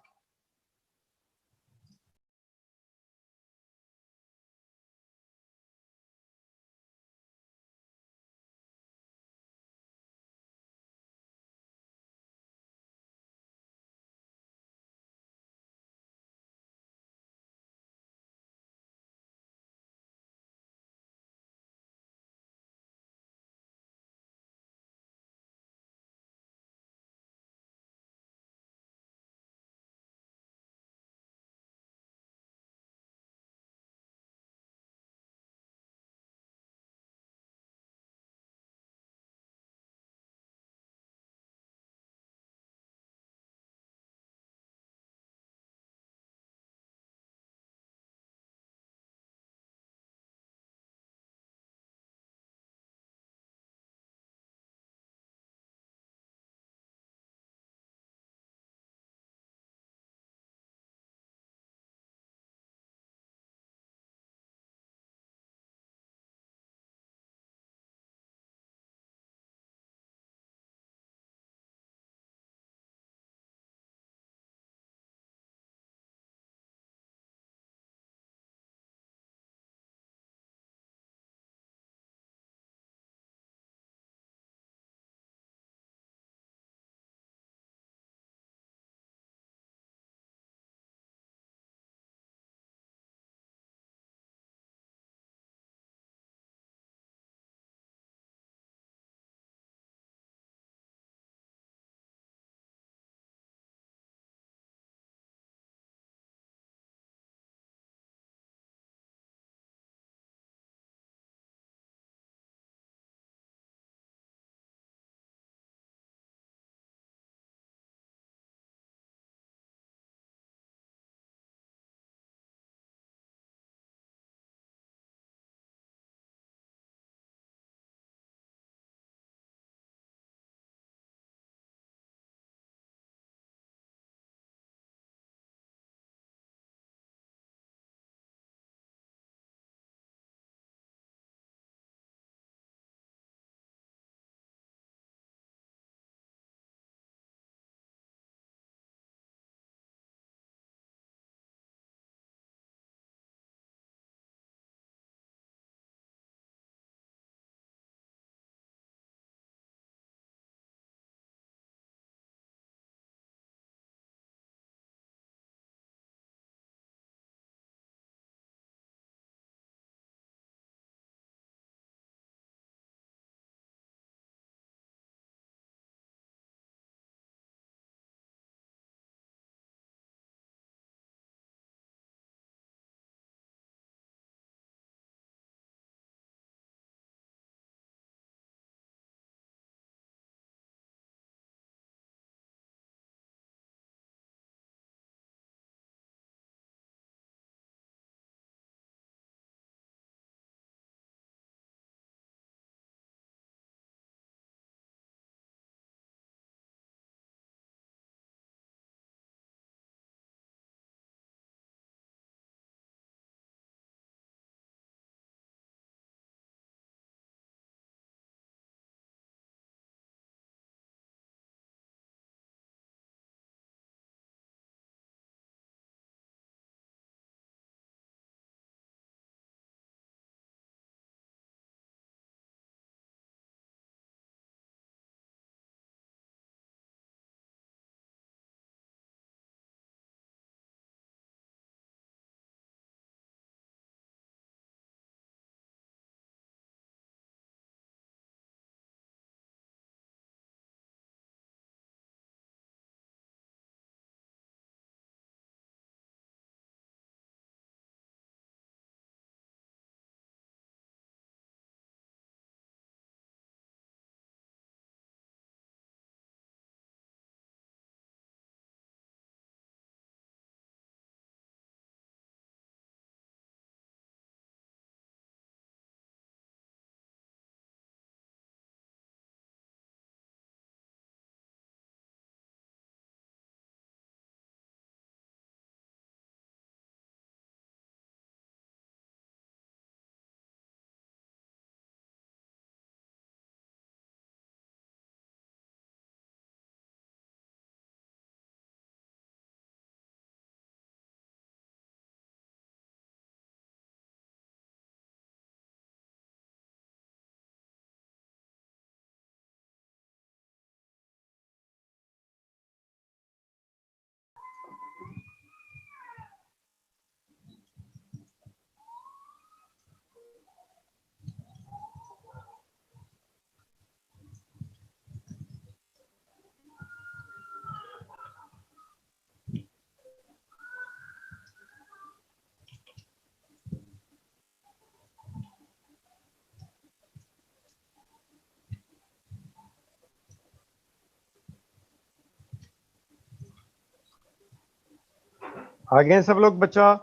आगे हैं सब लोग बच्चा?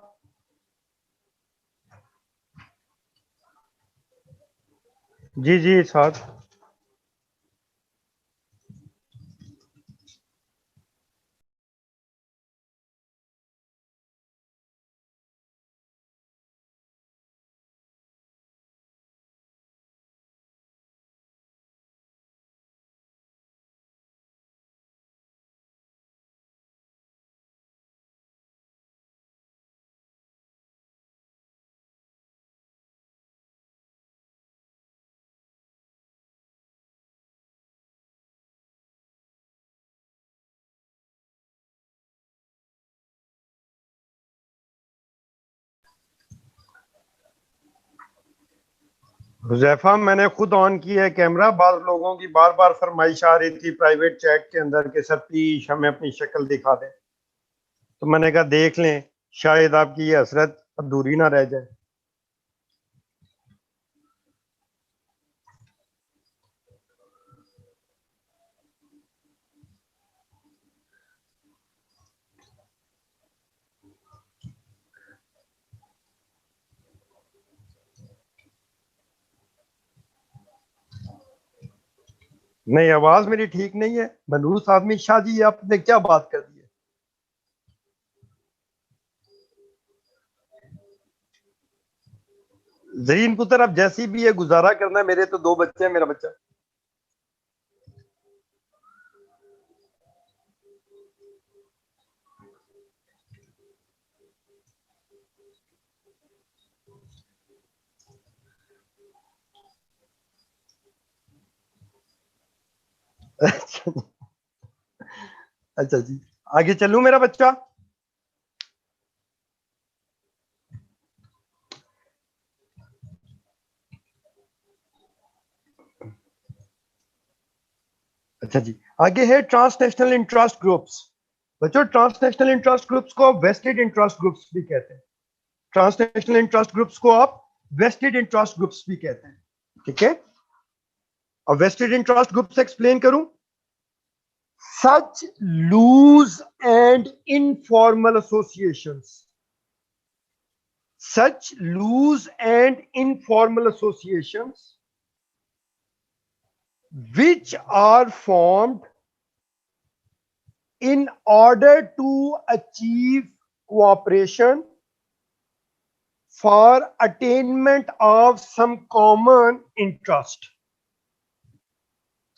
जी जी साथ। हुजैफा मैंने खुद ऑन किया है कैमरा, बाद लोगों की बार बार फरमाइश आ रही थी प्राइवेट चैट के अंदर कि सर प्लीज हमें अपनी शक्ल दिखा दें, तो मैंने कहा देख लें, शायद आपकी ये हसरत अधूरी ना रह जाए। नहीं, आवाज मेरी ठीक नहीं है? मनूस आदमी शाह जी, आपने क्या बात कर दी है? जरीन पुत्र, अब जैसी भी है गुजारा करना है, मेरे तो 2 बच्चे हैं, मेरा बच्चा। अच्छा जी, आगे चलूं मेरा बच्चा? अच्छा जी, आगे है ट्रांसनेशनल इंटरेस्ट ग्रुप्स। बच्चों, ट्रांसनेशनल इंटरेस्ट ग्रुप्स को वेस्टेड इंटरेस्ट ग्रुप्स भी कहते हैं। ट्रांसनेशनल इंटरेस्ट ग्रुप्स को आप वेस्टेड इंटरेस्ट ग्रुप्स भी कहते हैं। ठीक है, अब वेस्टेड इंटरेस्ट ग्रुप्स एक्सप्लेन करूं। Such loose and informal associations, such loose and informal associations which are formed in order to achieve cooperation for attainment of some common interest.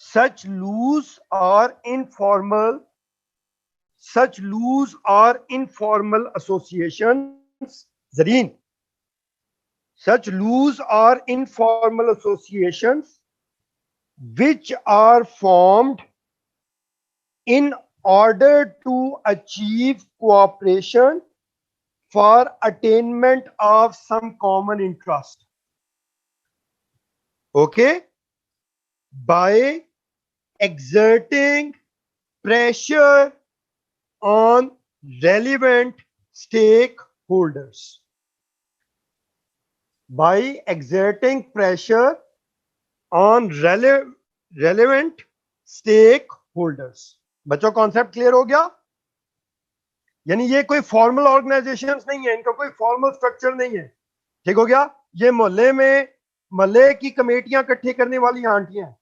Such loose or informal associations, Zareen, such loose or informal associations which are formed in order to achieve cooperation for attainment of some common interest. Okay? By exerting pressure on relevant stakeholders. By exerting pressure on relevant stakeholders. बच्चों, concept clear हो गया? यानी ये कोई formal organisations नहीं है, इनका कोई फॉर्मल स्ट्रक्चर नहीं है। ठीक हो गया? ये मोहल्ले की कमेटियां इकट्ठी करने वाली आंटियां।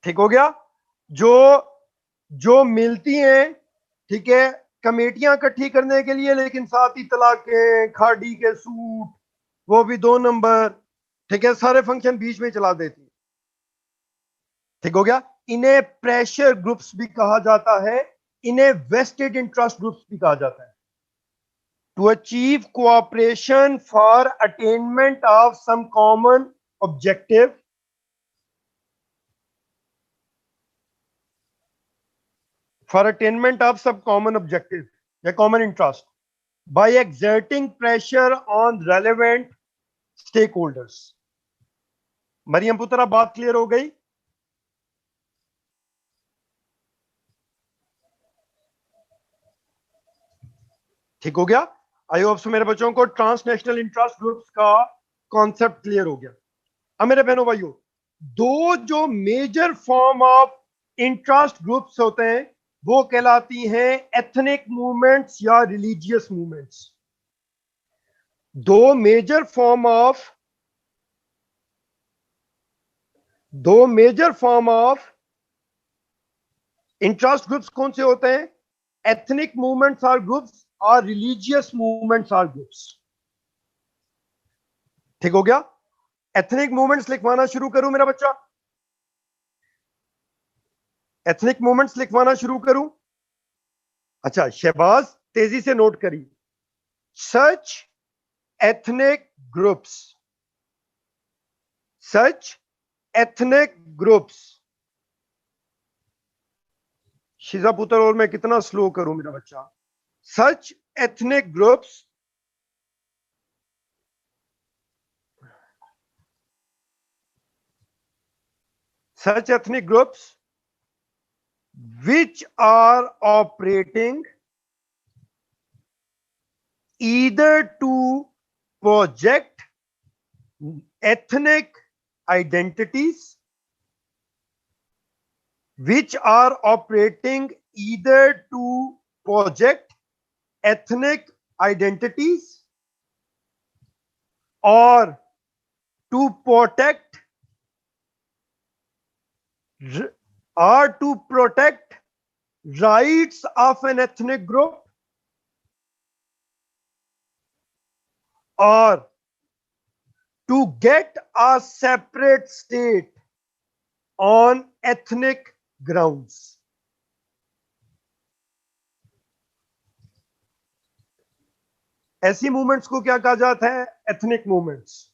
ठीक हो गया? जो जो मिलती हैं, ठीक है, कमेटियां इकट्ठी करने के लिए, लेकिन साथ ही तलाकें, खाड़ी के सूट, वो भी 2 नंबर, ठीक है, सारे फंक्शन बीच में चला देती। ठीक हो गया? इन्हें प्रेशर ग्रुप्स भी कहा जाता है, इन्हें वेस्टेड इंटरेस्ट ग्रुप्स भी कहा जाता है। To achieve cooperation for attainment of some common objective, for attainment of some common objective या common interest, by exerting pressure on relevant stakeholders. Maryam पुत्रा, बात क्लियर हो गई? ठीक हो गया? आई होप सो मेरे बच्चों को ट्रांसनेशनल इंटरेस्ट ग्रुप्स का कॉन्सेप्ट क्लियर हो गया। अब मेरे बहनों भाइयों, 2 जो major form of interest groups होते हैं, वो कहलाती हैं एथनिक मूवमेंट्स या रिलीजियस मूवमेंट्स। दो major form of interest groups कौन से होते हैं? एथनिक मूवमेंट्स आर ग्रुप्स और रिलीजियस मूवमेंट्स आर ग्रुप्स। ठीक हो गया? एथनिक मूवमेंट्स लिखवाना शुरू करूं मेरा बच्चा? एथनिक मूवमेंट्स लिखवाना शुरू करूं? अच्छा, शहबाज तेजी से नोट करिए। Such ethnic groups, such ethnic groups. Shiza पुत्र, और मैं कितना स्लो करूं मेरा बच्चा? Such ethnic groups which are operating either to project ethnic identities, which are operating either to project ethnic identities or to protect rights of an ethnic group, or to get a separate state on ethnic grounds. ऐसी movements को क्या कहा जाता है? Ethnic movements.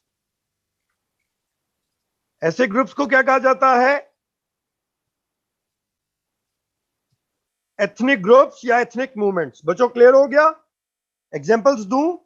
ऐसे groups को क्या कहा जाता है? एथनिक ग्रुप्स या एथनिक मूवमेंट्स। बच्चों क्लियर हो गया? एग्जांपल्स दूं?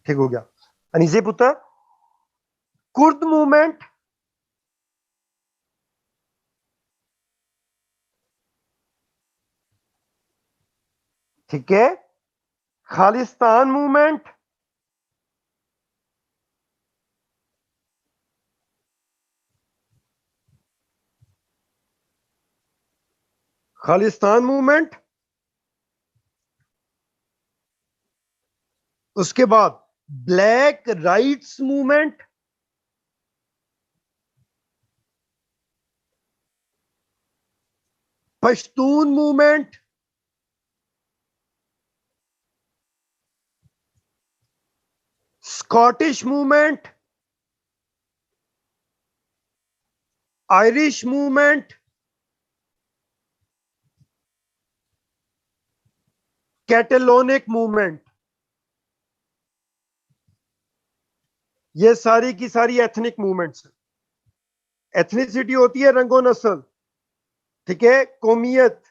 ठीक हो गया। अनीसे पुत्र, कुर्द मूवमेंट, ठीक है। Khalistan movement, Khalistan movement. उसके बाद black rights movement, Pashtun movement, Scottish movement, Irish movement, Catalonic movement. ये सारी की सारी एथनिक मूवमेंट्स। एथनिसिटी होती है रंगो नस्ल, ठीक है, कौमियत।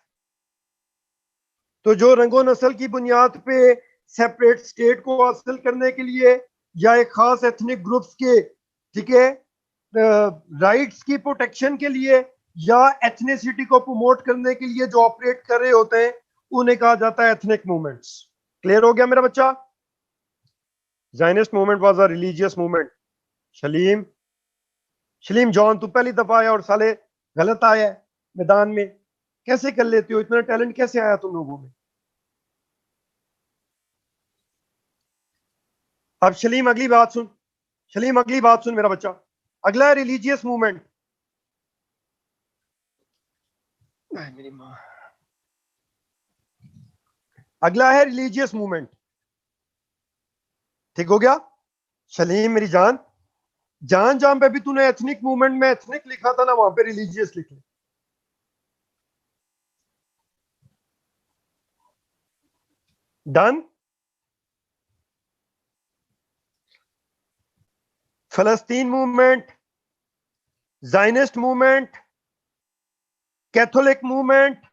तो जो रंगो नस्ल की बुनियाद पे सेपरेट स्टेट को हासिल करने के लिए या एक खास एथनिक ग्रुप्स के, ठीक है, राइट्स की प्रोटेक्शन के लिए या एथनिसिटी को प्रमोट करने के लिए जो ऑपरेट कर रहे होते हैं, उन्हें कहा जाता है एथनिक मूवमेंट्स। क्लियर हो गया मेरा बच्चा? Zionist movement was a religious movement. Shalim जॉन, तू पहली दफा आया और साले गलत आया है मैदान में। कैसे कर लेते हो? इतना टैलेंट कैसे आया तुम लोगों में? अब शलीम अगली बात सुन, शलीम अगली बात सुन मेरा बच्चा। अगला है रिलीजियस मूवमेंट। मेरी माँ। अगला है रिलीजियस मूवमेंट। ठीक हो गया? शलीम मेरी जान, जान जान पे भी तूने एथनिक मूवमेंट में एथनिक लिखा था ना, वहां पे रिलीजियस लिख ले। डन। फलस्तीन movement, Zionist movement, Catholic movement,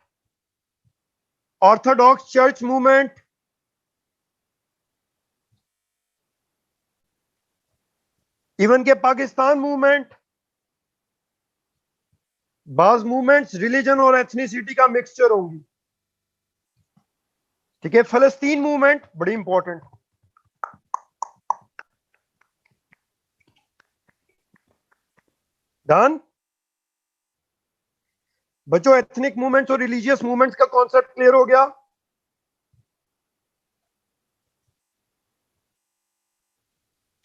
Orthodox church movement, even के पाकिस्तान मूवमेंट, बाज मूवमेंट्स रिलीजन और एथनिसिटी का मिक्सचर होंगी। ठीक है, फलस्तीन मूवमेंट बड़ी इंपॉर्टेंट। डन बच्चों, एथनिक मूवमेंट्स और रिलीजियस मूवमेंट्स का कॉन्सेप्ट क्लियर हो गया।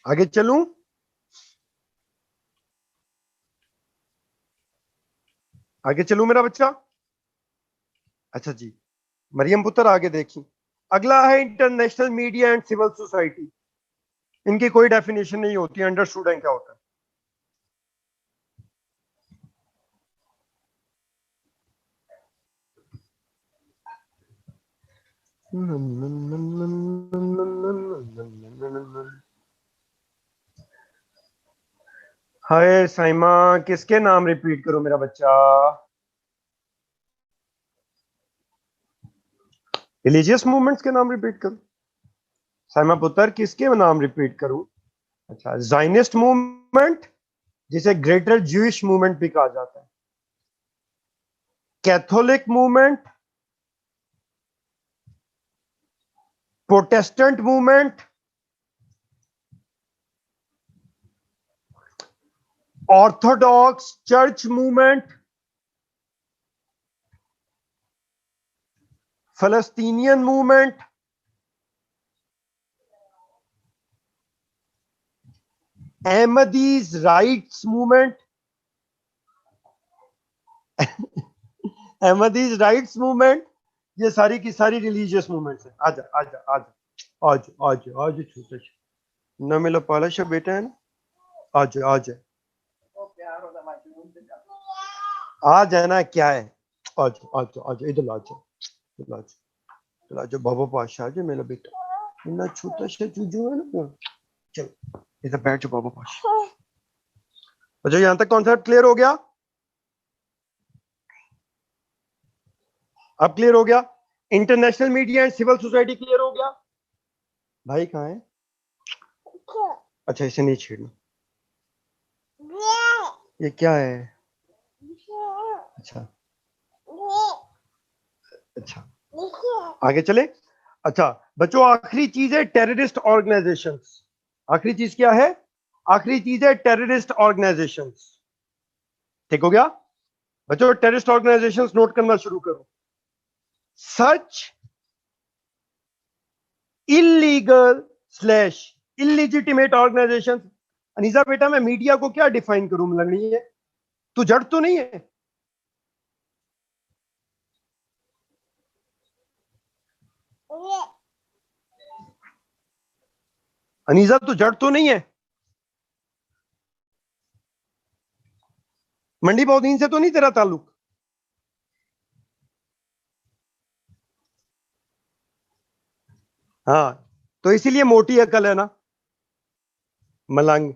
आगे चलूं? आगे चलूं मेरा बच्चा? अच्छा जी, मरियम पुत्र आगे देखिए। अगला है international media and civil society. इनकी कोई डेफिनेशन नहीं होती, अंडरस्टूड है क्या होता है। हाय साइमा, किसके नाम रिपीट करो मेरा बच्चा? रिलीजियस मूवमेंट्स के नाम रिपीट करो। साइमा पुत्र, किसके नाम रिपीट करूं? अच्छा, जाइनिस्ट मूवमेंट, जिसे ग्रेटर ज्यूइश मूवमेंट भी कहा जाता है। Catholic movement, Protestant movement, Orthodox church movement, Palestinian movement, Ahmadis rights movement, Ahmadis rights movement, ये सारी की सारी रिलीजियस मूवमेंट्स है। आजा आजा आजा आज आज आज छोटे न मिलो पालश बेटा है ना, आज आज आज है ना, क्या है? आज आज आज इधर आ जाओ, इधर आ जाओ, इधर आ जाओ, बाबा पाशा आ जाओ मेरा बेटा, इतना छोटा सा चूजू है ना। चलो इधर बैठ जाओ बाबा पाशा। अच्छा, यहां तक कॉन्सेप्ट क्लियर हो गया? अब क्लियर हो गया? International media and civil society clear हो गया? भाई कहाँ है? अच्छा, इसे नहीं छेड़ना। ये क्या है? अच्छा अच्छा, आगे चले। अच्छा बच्चों, आखिरी चीज है टेररिस्ट ऑर्गेनाइजेशंस। आखिरी चीज क्या है? आखिरी चीज है टेररिस्ट ऑर्गेनाइजेशंस। ठीक हो गया बच्चों? टेररिस्ट ऑर्गेनाइजेशंस नोट करना शुरू करो। Such illegal slash illegitimate organisation. Anisa बेटा, मैं मीडिया को क्या डिफाइन करूं? लगनी है तू जड़ तो नहीं है? अनीसा, तू जड़ तो नहीं है? मंडी बहुदीन से तो नहीं तेरा ताल्लुक? हाँ, तो इसीलिए मोटी अकल है ना, मलंग।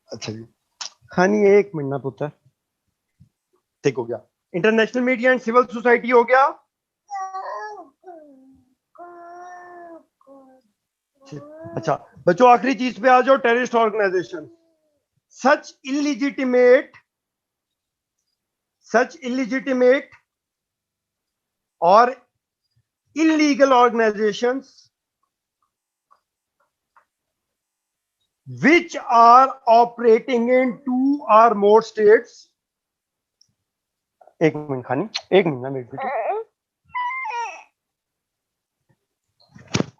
अच्छा जी, खानी एक मिनट ना पुत्र। ठीक हो गया। International media and civil society हो गया। अच्छा बच्चों, आखिरी चीज पे आ जाओ, टेररिस्ट ऑर्गेनाइजेशन। सच इलिजिटिमेट और illegal organizations which are operating in 2 or more states। एक मिनट खानी, एक मिनट ना मेरे बेटे।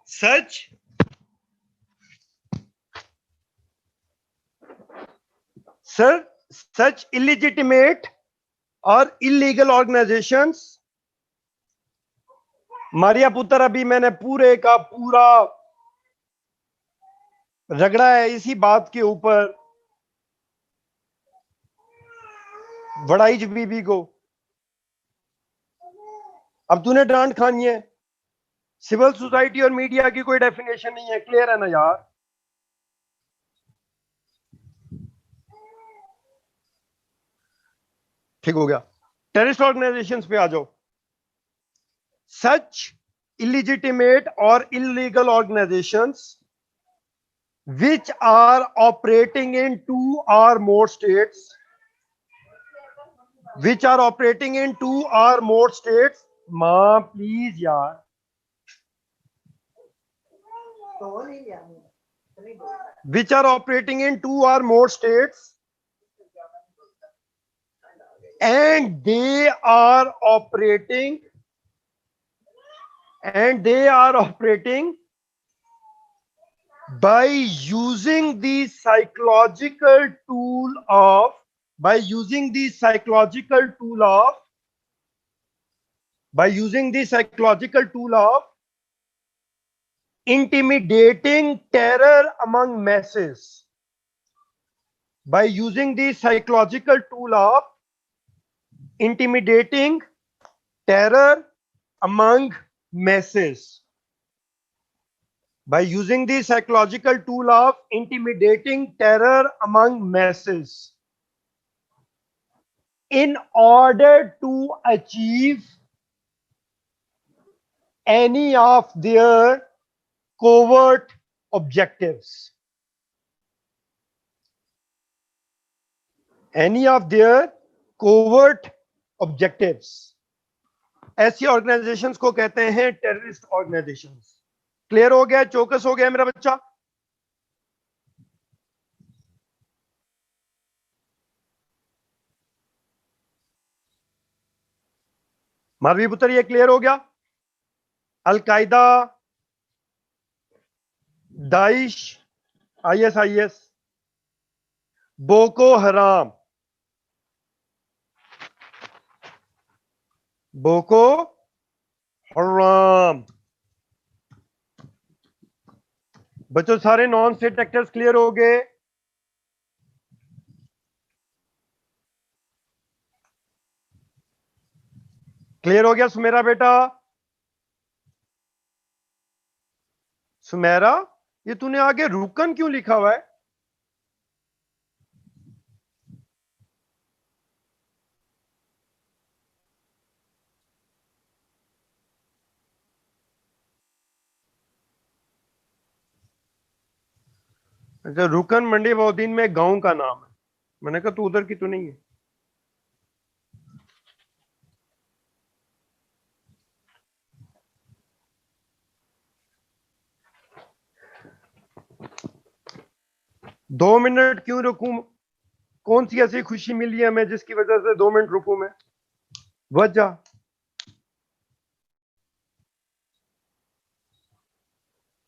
सच illegitimate और illegal organizations। मारिया पुत्र, अभी मैंने पूरे का पूरा रगड़ा है इसी बात के ऊपर, बड़ाई बीबी को। अब तूने डांट खानी है। सिविल सोसाइटी और मीडिया की कोई डेफिनेशन नहीं है, क्लियर है ना यार? ठीक हो गया। टेररिस्ट ऑर्गेनाइजेशंस पे आ जाओ। सच illegitimate or illegal organizations which are operating in two or more states, which are operating in two or more states. Ma, please, yaar. Which are operating in two or more states, and they are operating by using the psychological tool of intimidating terror among masses, by using the psychological tool of intimidating terror among masses, by using the psychological tool of intimidating terror among masses, in order to achieve any of their covert objectives. Any of their covert objectives. ऐसी organisations को कहते हैं terrorist organisations. Clear हो गया? चौकस हो गया मेरा बच्चा? मालवी पुत्र, ये क्लियर हो गया? अलकायदा, दाइश, ISIS, बोको हराम, बच्चों सारे नॉन स्टेट एक्टर्स क्लियर हो गए? क्लियर हो गया सुमेरा बेटा? सुमेरा, ये तूने आगे रुकन क्यों लिखा हुआ है? अच्छा, रुकन मंडी बहुद्दीन में गांव का नाम है. मैंने कहा तू उधर की तो नहीं है. दो मिनट क्यों रुकूं? कौन सी ऐसी खुशी मिली है हमें जिसकी वजह से 2 मिनट रुकूं मैं? वजह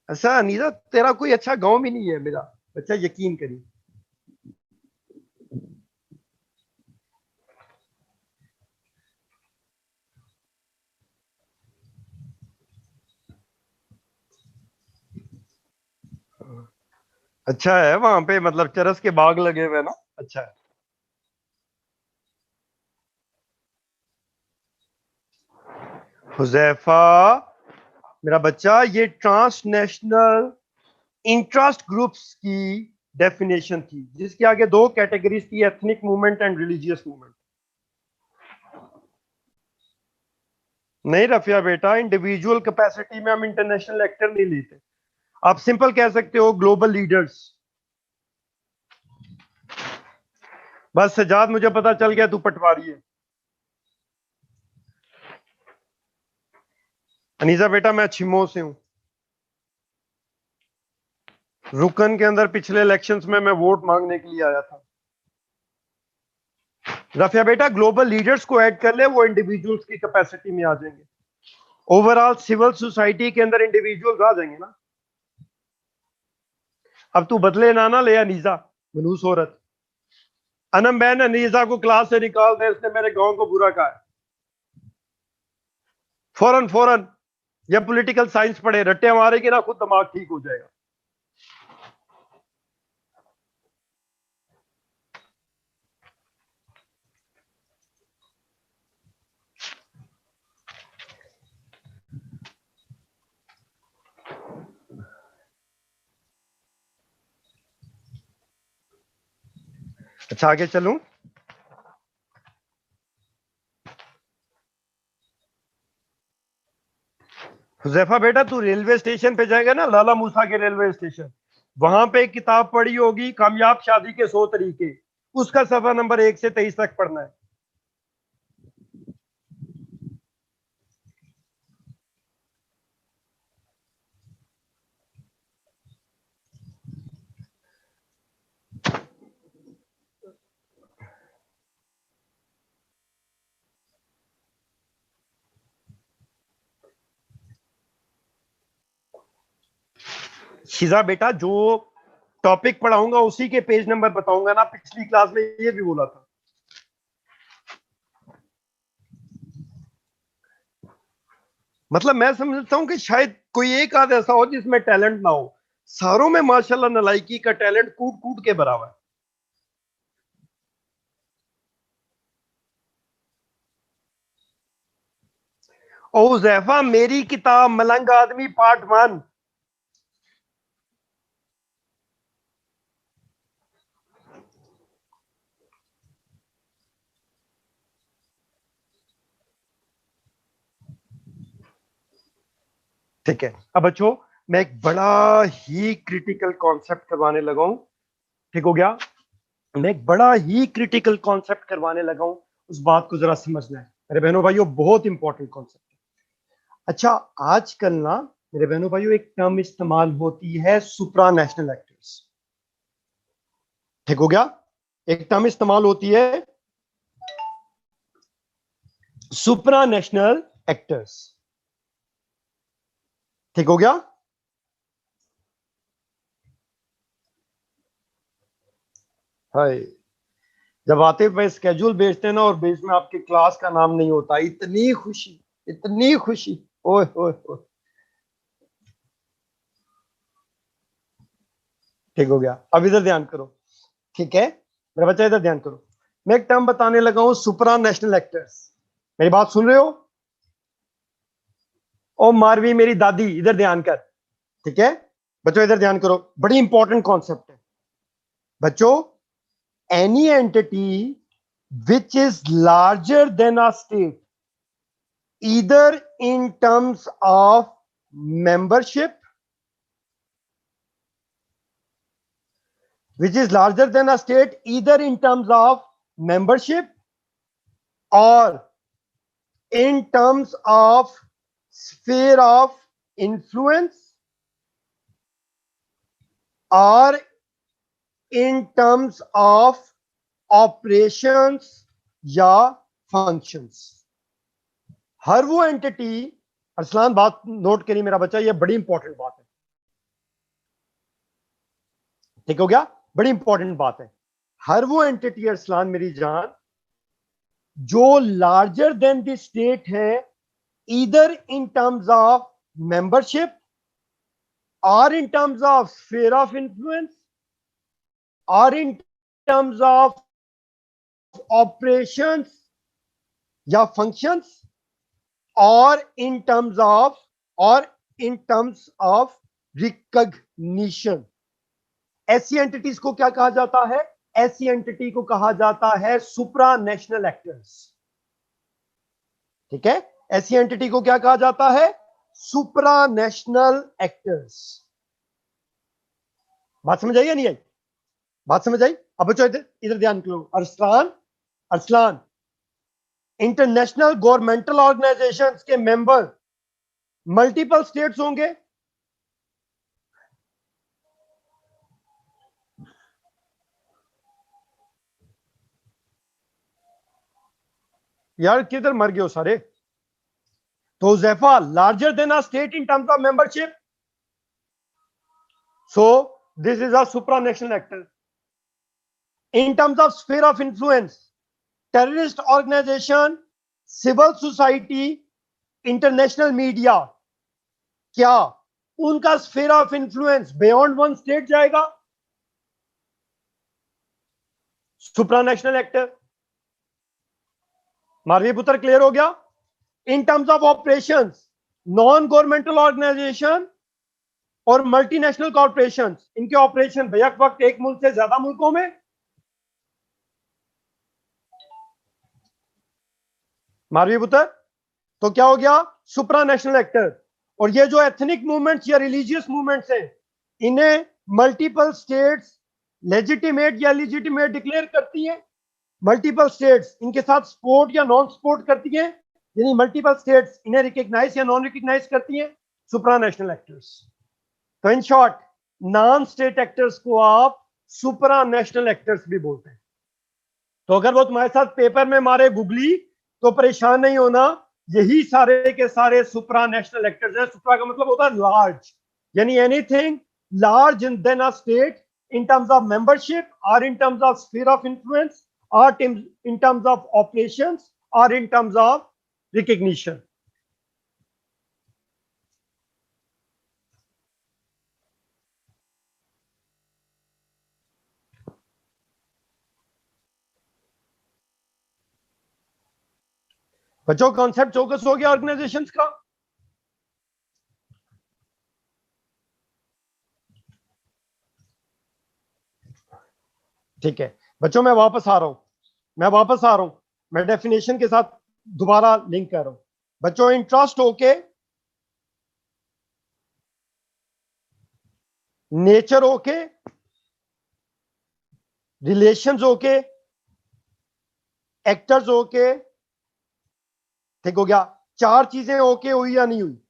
ऐसा अनीसा, तेरा कोई अच्छा गांव भी नहीं है मेरा बच्चा, यकीन करिए. अच्छा है वहां पे, मतलब चरस के बाग लगे हुए ना. अच्छा है. हुजैफा मेरा बच्चा, ये ट्रांसनेशनल इंटरेस्ट ग्रुप्स की डेफिनेशन थी, जिसके आगे दो कैटेगरीज थी, ethnic movement and religious movement. नहीं रफिया बेटा, इंडिविजुअल कैपेसिटी में हम इंटरनेशनल एक्टर नहीं लेते. आप सिंपल कह सकते हो ग्लोबल लीडर्स. बस सजाद, मुझे पता चल गया तू पटवारी है. अनीसा बेटा, मैं छिमो से हूं. रुकन के अंदर पिछले इलेक्शंस में मैं वोट मांगने के लिए आया था. रफिया बेटा, ग्लोबल लीडर्स को ऐड कर ले, वो इंडिविजुअल्स की कैपेसिटी में आ जाएंगे. ओवरऑल सिविल सोसाइटी के अंदर इंडिविजुअल्स आ जाएंगे ना. अब तू बदले ना ले अनीसा, मनूस औरत. अनम बहन, अनीसा को क्लास से निकाल दे, इसने मेरे गांव को बुरा कहा है. फौरन फौरन. या पॉलिटिकल साइंस पढ़े, रट्टे मारेगी ना, खुद दिमाग ठीक हो जाएगा. अच्छा, आगे चलूं? हुजैफा बेटा, तू रेलवे स्टेशन पे जाएगा ना, लाला मूसा के रेलवे स्टेशन, वहां पे एक किताब पढ़ी होगी, कामयाब शादी के 100 तरीके। उसका सफा नंबर 1 से 23 तक पढ़ना है। शिजा बेटा, जो टॉपिक पढ़ाऊंगा उसी के पेज नंबर बताऊंगा ना, पिछली क्लास में ये भी बोला था। मतलब मैं समझता हूँ कि शायद कोई एक आध ऐसा हो जिसमें टैलेंट ना हो, सारों में माशाल्लाह नलायकी का टैलेंट कूट कूट के भरा हुआ है। ओ हुजैफा, मेरी किताब मलंग आदमी पार्ट 1। ठीक है, अब बच्चों, मैं एक बड़ा ही क्रिटिकल कॉन्सेप्ट करवाने लगा हूं। ठीक हो गया? मैं एक बड़ा ही क्रिटिकल कॉन्सेप्ट करवाने लगा हूं, उस बात को जरा समझना है मेरे बहनों भाइयों, बहुत इंपॉर्टेंट कॉन्सेप्ट है। अच्छा, आजकल ना मेरे बहनों भाइयों एक टर्म इस्तेमाल होती है, सुप्रा नेशनल एक्टर्स। ठीक हो गया? एक टर्म इस्तेमाल होती है, सुप्रा नेशनल एक्टर्स। ठीक हो गया? हाय, जब आते पे स्केड्यूल भेजते हैं ना, और बेस में आपकी क्लास का नाम नहीं होता, इतनी खुशी, इतनी खुशी। ओए ओए ओए। ठीक हो गया, अब इधर ध्यान करो। ठीक है मेरा बच्चा, इधर ध्यान करो। मैं एक टर्म बताने लगा हूं, सुपरा नेशनल एक्टर्स। मेरी बात सुन रहे हो? ओ मारवी मेरी दादी, इधर ध्यान कर। ठीक है बच्चों, इधर ध्यान करो, बड़ी इंपॉर्टेंट कॉन्सेप्ट है बच्चों। Any entity which is larger than a state, either in terms of membership, which is larger than a state, either in terms of membership or in terms of sphere of influence or in terms of operations या functions। हर वो entity, Arsalan बात note करिए मेरा बच्चा, ये बड़ी important बात है। ठीक हो गया? बड़ी इंपॉर्टेंट बात है। हर वो एंटिटी अरसलान मेरी जान जो लार्जर देन द स्टेट है, either in terms of membership और in terms of sphere of influence और इन टर्म्स ऑफ ऑपरेशंस या फंक्शंस और इन टर्म्स ऑफ रिकॉग्निशन। ऐसी एंटिटीज को क्या कहा जाता है? ऐसी एंटिटी को कहा जाता है सुप्रा नेशनल एक्टर्स। ठीक है, ऐसी एंटिटी को क्या कहा जाता है? सुप्रा नेशनल एक्टर्स। बात समझ आई या नहीं आई? बात समझ आई? अब बच्चों इधर इधर ध्यान करो। Arsalan, Arsalan, international governmental organisations के मेंबर मल्टीपल स्टेट्स होंगे। यार किधर मर गए हो सारे? तो Jaifa, larger than a state in terms of membership, so this is a supranational actor. In terms of sphere of influence, terrorist organisation, civil society, international media, क्या उनका sphere of influence beyond one state जाएगा? Supranational actor. Marvi पुत्र, clear हो गया? In terms of operations, non governmental organisation और multinational corporation, इनके operation bake वक्त एक मुल्क से ज्यादा मुल्कों में। मारवी पुत्र, तो क्या हो गया? सुप्रा नेशनल एक्टर। और ये जो एथनिक मूवमेंट्स या रिलीजियस मूवमेंट्स हैं, इन्हें मल्टीपल स्टेट्स लेजिटिमेट या इलिजिटिमेट डिक्लेयर करती हैं। मल्टीपल स्टेट्स इनके साथ सपोर्ट या नॉन सपोर्ट करती हैं, यानी मल्टीपल स्टेट्स इन्हें रिकग्नाइज या नॉन रिकग्नाइज करती हैं, सुप्रा नेशनल एक्टर्स। तो in short non state actors को आप सुप्रा नेशनल एक्टर्स भी बोलते हैं। तो अगर वो तुम्हारे साथ पेपर में मारे गुगली तो परेशान नहीं होना, यही सारे के सारे सुप्रा नेशनल एक्टर्स हैं। सुप्रा का मतलब होता है लार्ज, यानी anything large than a state in terms of membership or in terms of sphere of influence or in terms of operations or in terms of recognition. बच्चों कॉन्सेप्ट चौकस हो गया ऑर्गेनाइजेशंस का। ठीक है बच्चों, मैं वापस आ रहा हूं, मैं डेफिनेशन के साथ दोबारा लिंक कर रहा हूं। बच्चों इंटरेस्ट होके, नेचर होके, रिलेशंस होके, एक्टर्स होके, ठीक हो गया। चार चीजें ओके हुई या नहीं हुई?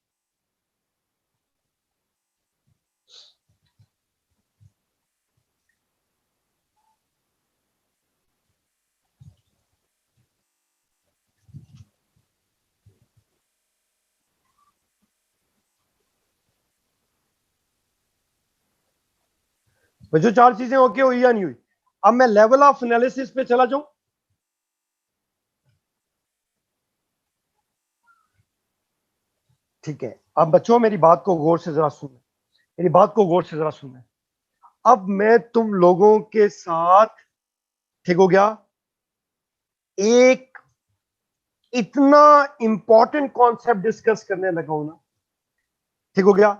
जो चार चीजें ओके हुई या नहीं हुई? अब मैं लेवल ऑफ एनालिसिस पे चला जाऊं। ठीक है, अब बच्चों मेरी बात को गौर से जरा सुनना, मेरी बात को गौर से जरा सुनना। अब मैं तुम लोगों के साथ, ठीक हो गया, एक इतना इंपॉर्टेंट कॉन्सेप्ट डिस्कस करने लगा हूं ना, ठीक हो गया।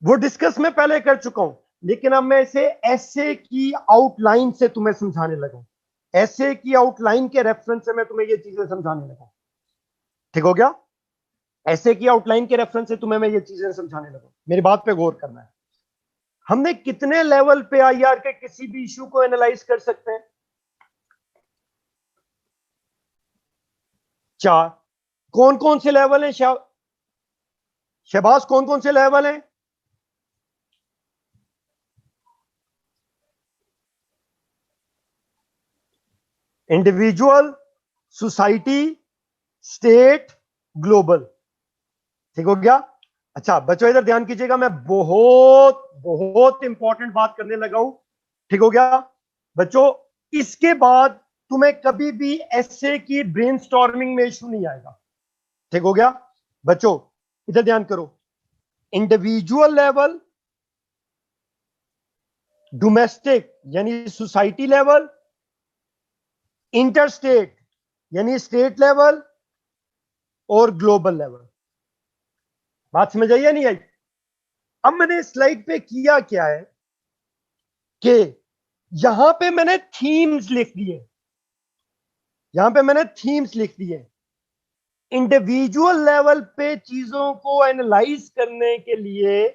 वो डिस्कस मैं पहले कर चुका हूं, लेकिन अब मैं इसे ऐसे की आउटलाइन से तुम्हें समझाने लगा हूं। ऐसे की आउटलाइन के रेफरेंस से मैं तुम्हें ये चीजें समझाने लगा हूं, ठीक हो गया। ऐसे की आउटलाइन के रेफरेंस से तुम्हें मैं ये चीजें समझाने लगा हूं। मेरी बात पे गौर करना है। हमने कितने लेवल पे आईआर के किसी भी इशू को एनालाइज कर सकते हैं? चार। कौन कौन से लेवल हैं शहबाज, कौन कौन से लेवल हैं? इंडिविजुअल, सोसाइटी, स्टेट, ग्लोबल, ठीक हो गया। अच्छा बच्चों इधर ध्यान कीजिएगा, मैं बहुत बहुत इंपॉर्टेंट बात करने लगा हूं, ठीक हो गया। बच्चों इसके बाद तुम्हें कभी भी ऐसे की ब्रेनस्टॉर्मिंग में इशू नहीं आएगा, ठीक हो गया। बच्चों इधर ध्यान करो, इंडिविजुअल लेवल, डोमेस्टिक यानी सोसाइटी लेवल, इंटरस्टेट यानी स्टेट लेवल, और ग्लोबल लेवल। बात समझ आई या नहीं आई? अब मैंने स्लाइड पे किया क्या है कि यहां पे मैंने थीम्स लिख दिए, यहां पे मैंने थीम्स लिख दिए। इंडिविजुअल लेवल पे चीजों को एनालाइज करने के लिए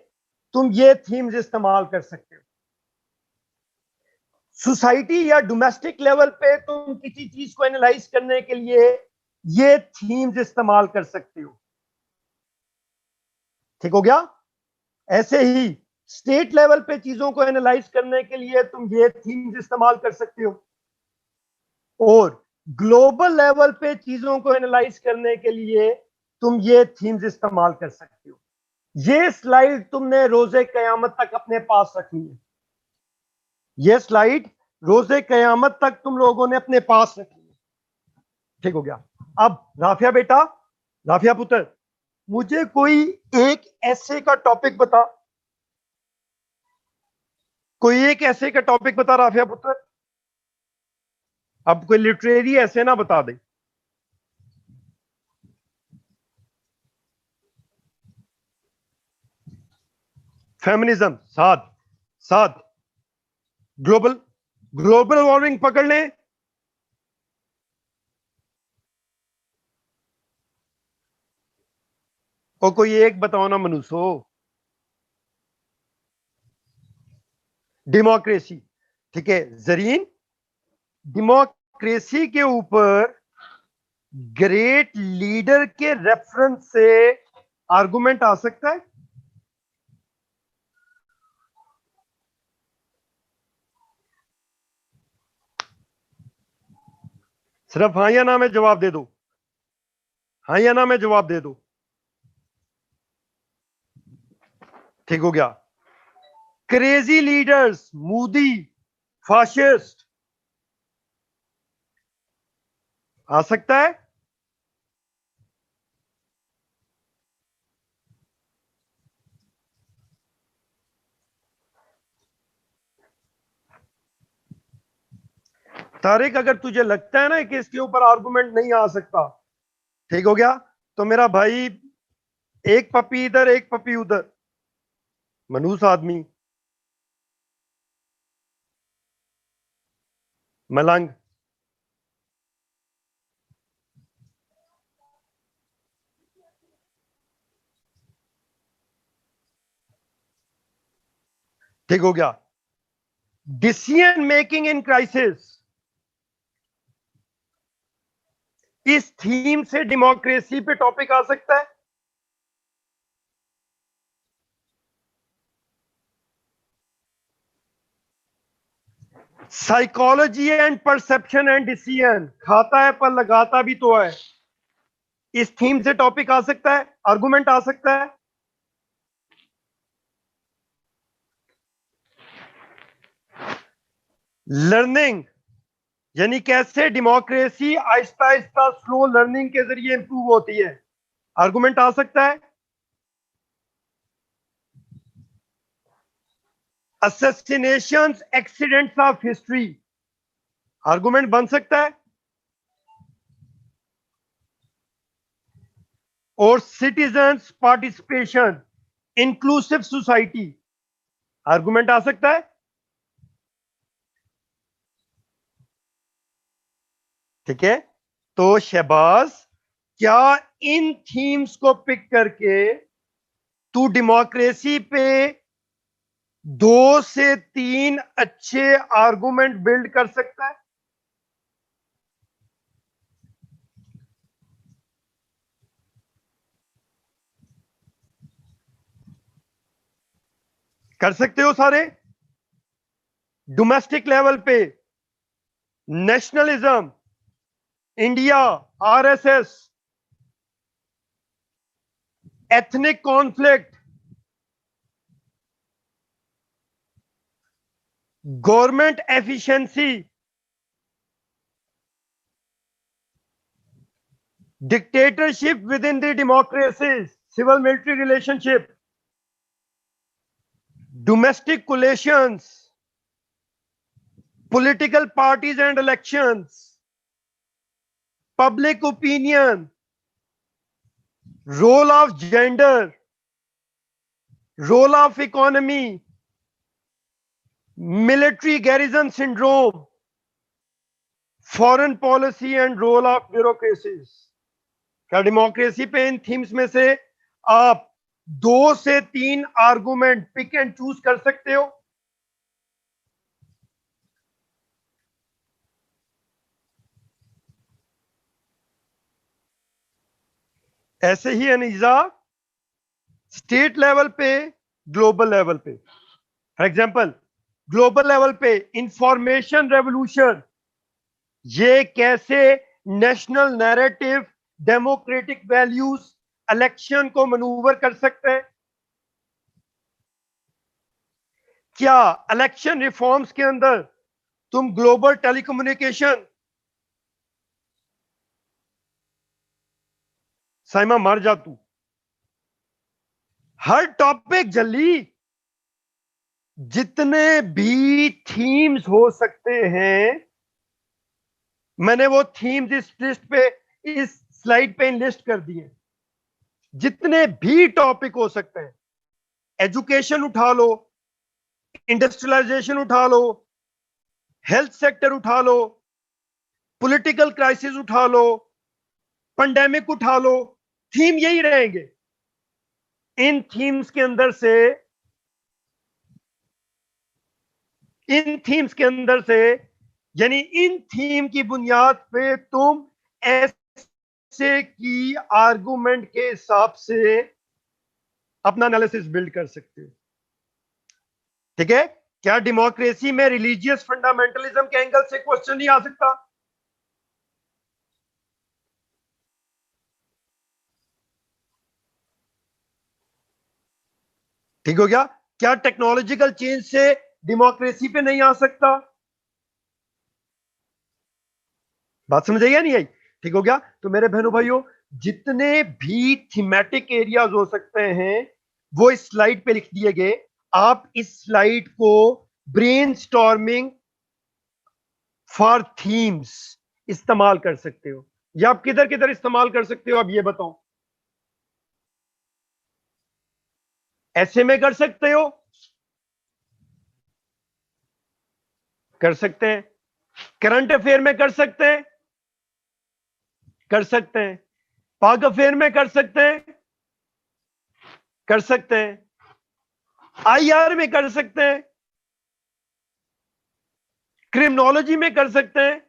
तुम ये थीम्स इस्तेमाल कर सकते हो। सोसाइटी या डोमेस्टिक लेवल पे तुम किसी चीज को एनालाइज करने के लिए ये थीम्स इस्तेमाल कर सकते हो, ठीक हो गया। ऐसे ही स्टेट लेवल पे चीजों को एनालाइज करने के लिए तुम ये थीम्स इस्तेमाल कर सकते हो, और ग्लोबल लेवल पे चीजों को एनालाइज करने के लिए तुम ये थीम्स इस्तेमाल कर सकते हो। ये स्लाइड तुमने रोजे कयामत तक अपने पास रखनी है, ये स्लाइड रोजे कयामत तक तुम लोगों ने अपने पास रखनी है, ठीक हो गया। अब राफिया बेटा, राफिया पुत्र, मुझे कोई एक ऐसे का टॉपिक बता, कोई एक ऐसे का टॉपिक बता राफिया पुत्र। अब कोई लिटरेरी ऐसे ना बता दे। फेमिनिज्म, साथ साथ ग्लोबल, ग्लोबल वार्मिंग पकड़ लें, और कोई एक बताओ ना मनुष्यो। डेमोक्रेसी। ठीक है जरीन, डेमोक्रेसी के ऊपर ग्रेट लीडर के रेफरेंस से आर्गुमेंट आ सकता है? सिर्फ हाँ या ना में जवाब दे दो। हाँ या ना में जवाब दे दो। ठीक हो गया। क्रेजी लीडर्स, मोदी, फाशिस्ट, आ सकता है? तारिक, अगर तुझे लगता है ना कि इसके ऊपर आर्गुमेंट नहीं आ सकता, ठीक हो गया, तो मेरा भाई एक पपी इधर एक पपी उधर, मनूस आदमी, मलंग। ठीक हो गया। डिसीजन मेकिंग इन क्राइसिस, इस थीम से डेमोक्रेसी पे टॉपिक आ सकता है? Psychology and perception and decision, खाता है पर लगाता भी तो है, इस थीम से टॉपिक आ सकता है, आर्गुमेंट आ सकता है? लर्निंग, यानी कैसे democracy Aahista Aahista slow learning के जरिए इंप्रूव होती है, आर्गुमेंट आ सकता है? Assassinations accidents of history, argument बन सकता है? और citizens participation, inclusive society, argument आ सकता है? ठीक है, तो शहबाज, क्या इन थीम्स को पिक करके तू डेमोक्रेसी पे 2 से 3 अच्छे आर्गुमेंट बिल्ड कर सकता है? कर सकते हो सारे? डोमेस्टिक लेवल पे nationalism, India, RSS, ethnic conflict, government efficiency, dictatorship within the democracies, civil military relationship, domestic coalitions, political parties and elections, public opinion, role of gender, role of economy, military garrison syndrome, foreign policy and role of bureaucracies. क्या democracy पे इन themes में से आप 2 से 3 argument pick and choose कर सकते हो? ऐसे ही अनीजा, स्टेट लेवल पे, ग्लोबल लेवल पे, फॉर एग्जांपल ग्लोबल लेवल पे इंफॉर्मेशन रेवोल्यूशन, ये कैसे national narrative, democratic values, election को मनूवर कर सकते हैं? क्या इलेक्शन रिफॉर्म्स के अंदर तुम ग्लोबल टेलीकम्युनिकेशन, साइमा मर जा तू, हर टॉपिक जल्दी, जितने भी थीम्स हो सकते हैं, मैंने वो थीम्स इस लिस्ट पे, इस स्लाइड पे लिस्ट कर दिए। जितने भी टॉपिक हो सकते हैं, एजुकेशन उठा लो, इंडस्ट्रियलाइजेशन उठा लो, हेल्थ सेक्टर उठा लो, पॉलिटिकल क्राइसिस उठा लो, पेंडेमिक उठा लो, थीम यही रहेंगे। इन थीम्स के अंदर से यानी इन थीम की बुनियाद पे तुम ऐसे की आर्गुमेंट के हिसाब से अपना एनालिसिस बिल्ड कर सकते हो। ठीक है, क्या डेमोक्रेसी में रिलीजियस फंडामेंटलिज्म के एंगल से क्वेश्चन नहीं आ सकता? ठीक हो गया? क्या टेक्नोलॉजिकल चेंज से डेमोक्रेसी पे नहीं आ सकता? बात समझ आई या नहीं आई? ठीक हो गया? तो मेरे बहनों भाइयों, जितने भी थीमेटिक एरियाज हो सकते हैं वो इस स्लाइड पे लिख दिए गए। आप इस स्लाइड को ब्रेनस्टॉर्मिंग फॉर थीम्स इस्तेमाल कर सकते हो, या आप किधर किधर इस्तेमाल कर सकते हो, अब ये बताओ। ऐसे में कर सकते हो, कर सकते हैं। करंट अफेयर में कर सकते हैं, कर सकते हैं। पाक अफेयर में कर सकते हैं, कर सकते हैं। आईआर में कर सकते हैं, क्रिमिनोलॉजी में कर सकते हैं,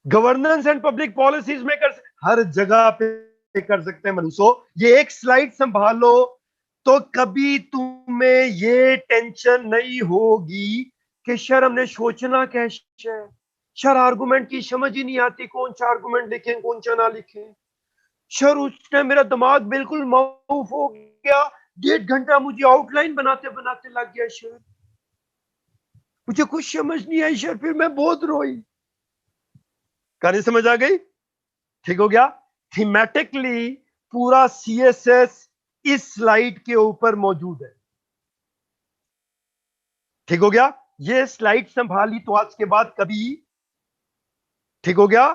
गवर्नेंस एंड पब्लिक पॉलिसीज में कर सकते, हर जगह पे कर सकते हैं मनुष्यों। ये एक स्लाइड संभालो तो कभी तुम्हें ये टेंशन नहीं होगी कि सर हमने सोचना कैसे है, सर आर्गुमेंट की समझ ही नहीं आती, कौन सा आर्गुमेंट लिखें कौन सा ना लिखें। सर उस टाइम मेरा दिमाग बिल्कुल माउफ हो गया, 1.5 घंटा मुझे आउटलाइन बनाते बनाते लग गया सर, मुझे कुछ समझ नहीं आई सर, फिर मैं बहुत रोई। कहानी समझ आ गई? ठीक हो गया? थीमेटिकली पूरा सीएसएस इस स्लाइड के ऊपर मौजूद है। ठीक हो गया? ये स्लाइड संभाली तो आज के बाद कभी, ठीक हो गया,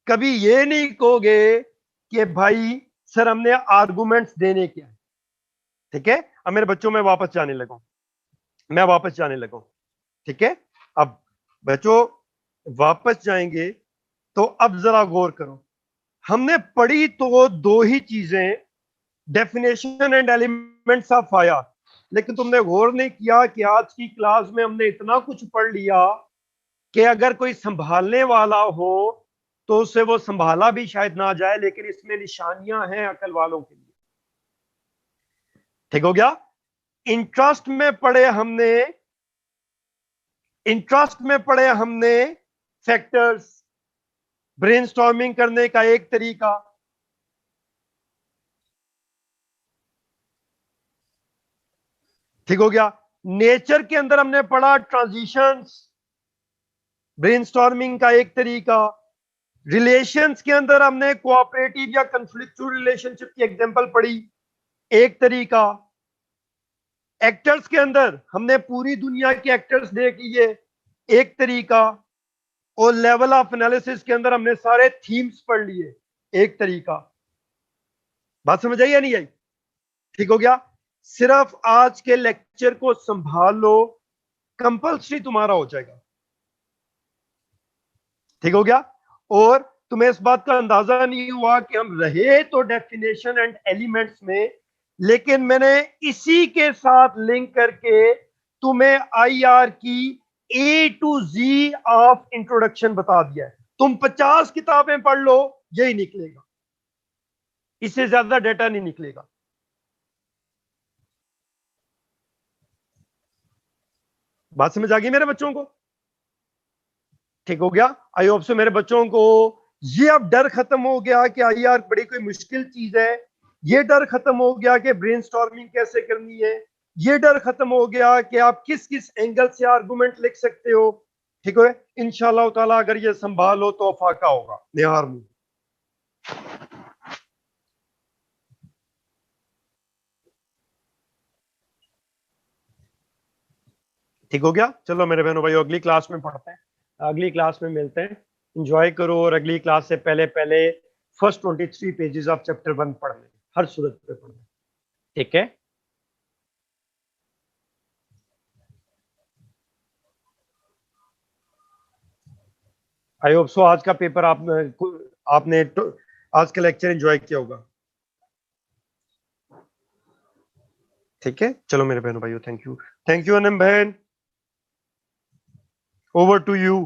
कभी ये नहीं कहोगे कि भाई सर हमने आर्गुमेंट्स देने क्या है। ठीक है, अब मेरे बच्चों में वापस जाने लगा, मैं वापस जाने लगा। ठीक है, अब बच्चों वापस जाएंगे तो अब जरा गौर करो। हमने पढ़ी तो दो ही चीजें, definition and elements of fire, लेकिन तुमने गौर नहीं किया कि आज की क्लास में हमने इतना कुछ पढ़ लिया कि अगर कोई संभालने वाला हो तो उसे वो संभाला भी शायद ना जाए, लेकिन इसमें निशानियां हैं अकल वालों के लिए। ठीक हो गया? इंटरेस्ट में पढ़े हमने, इंटरेस्ट में पढ़े हमने फैक्टर्स, ब्रेनस्टॉर्मिंग करने का एक तरीका। ठीक हो गया? नेचर के अंदर हमने पढ़ा ट्रांजिशंस, ब्रेनस्टॉर्मिंग का एक तरीका। रिलेशंस के अंदर हमने कोऑपरेटिव या कंफ्लिक्चुअल रिलेशनशिप की एग्जांपल पढ़ी, एक तरीका। एक्टर्स के अंदर हमने पूरी दुनिया के एक्टर्स देख लिए, एक तरीका। और लेवल ऑफ एनालिसिस के अंदर हमने सारे थीम्स पढ़ लिए, एक तरीका। बात समझ आई या नहीं आई? ठीक हो गया? सिर्फ आज के लेक्चर को संभाल लो, कंपल्सरी तुम्हारा हो जाएगा। ठीक हो गया? और तुम्हें इस बात का अंदाजा नहीं हुआ कि हम रहे तो डेफिनेशन एंड एलिमेंट्स में, लेकिन मैंने इसी के साथ लिंक करके तुम्हें आईआर की ए टू जी ऑफ इंट्रोडक्शन बता दिया है। तुम 50 किताबें पढ़ लो, यही निकलेगा, इससे ज्यादा डेटा नहीं निकलेगा। बात समझ आ गई मेरे बच्चों को? ठीक हो गया? आई होप से मेरे बच्चों को ये अब डर खत्म हो गया कि आई यार बड़ी कोई मुश्किल चीज है, ये डर खत्म हो गया कि ब्रेनस्टॉर्मिंग कैसे करनी है, ये डर खत्म हो गया कि आप किस किस एंगल से आर्गुमेंट लिख सकते हो। ठीक है, इंशाल्लाह ताला अगर ये संभालो तो फाका होगा निहार मुंह। ठीक हो गया? चलो मेरे बहनों भाई अगली क्लास में पढ़ते हैं, अगली क्लास में मिलते हैं। इंजॉय करो, और अगली क्लास से पहले पहले फर्स्ट 23 पेजेस ऑफ चैप्टर 1 पढ़ लें, हर सूरत पे पढ़ लें। ठीक है? आई होप सो आज का पेपर आपने आज का लेक्चर एंजॉय किया होगा। ठीक है, चलो मेरे बहनों भाइयों, थैंक यू अनम बहन, ओवर टू यू।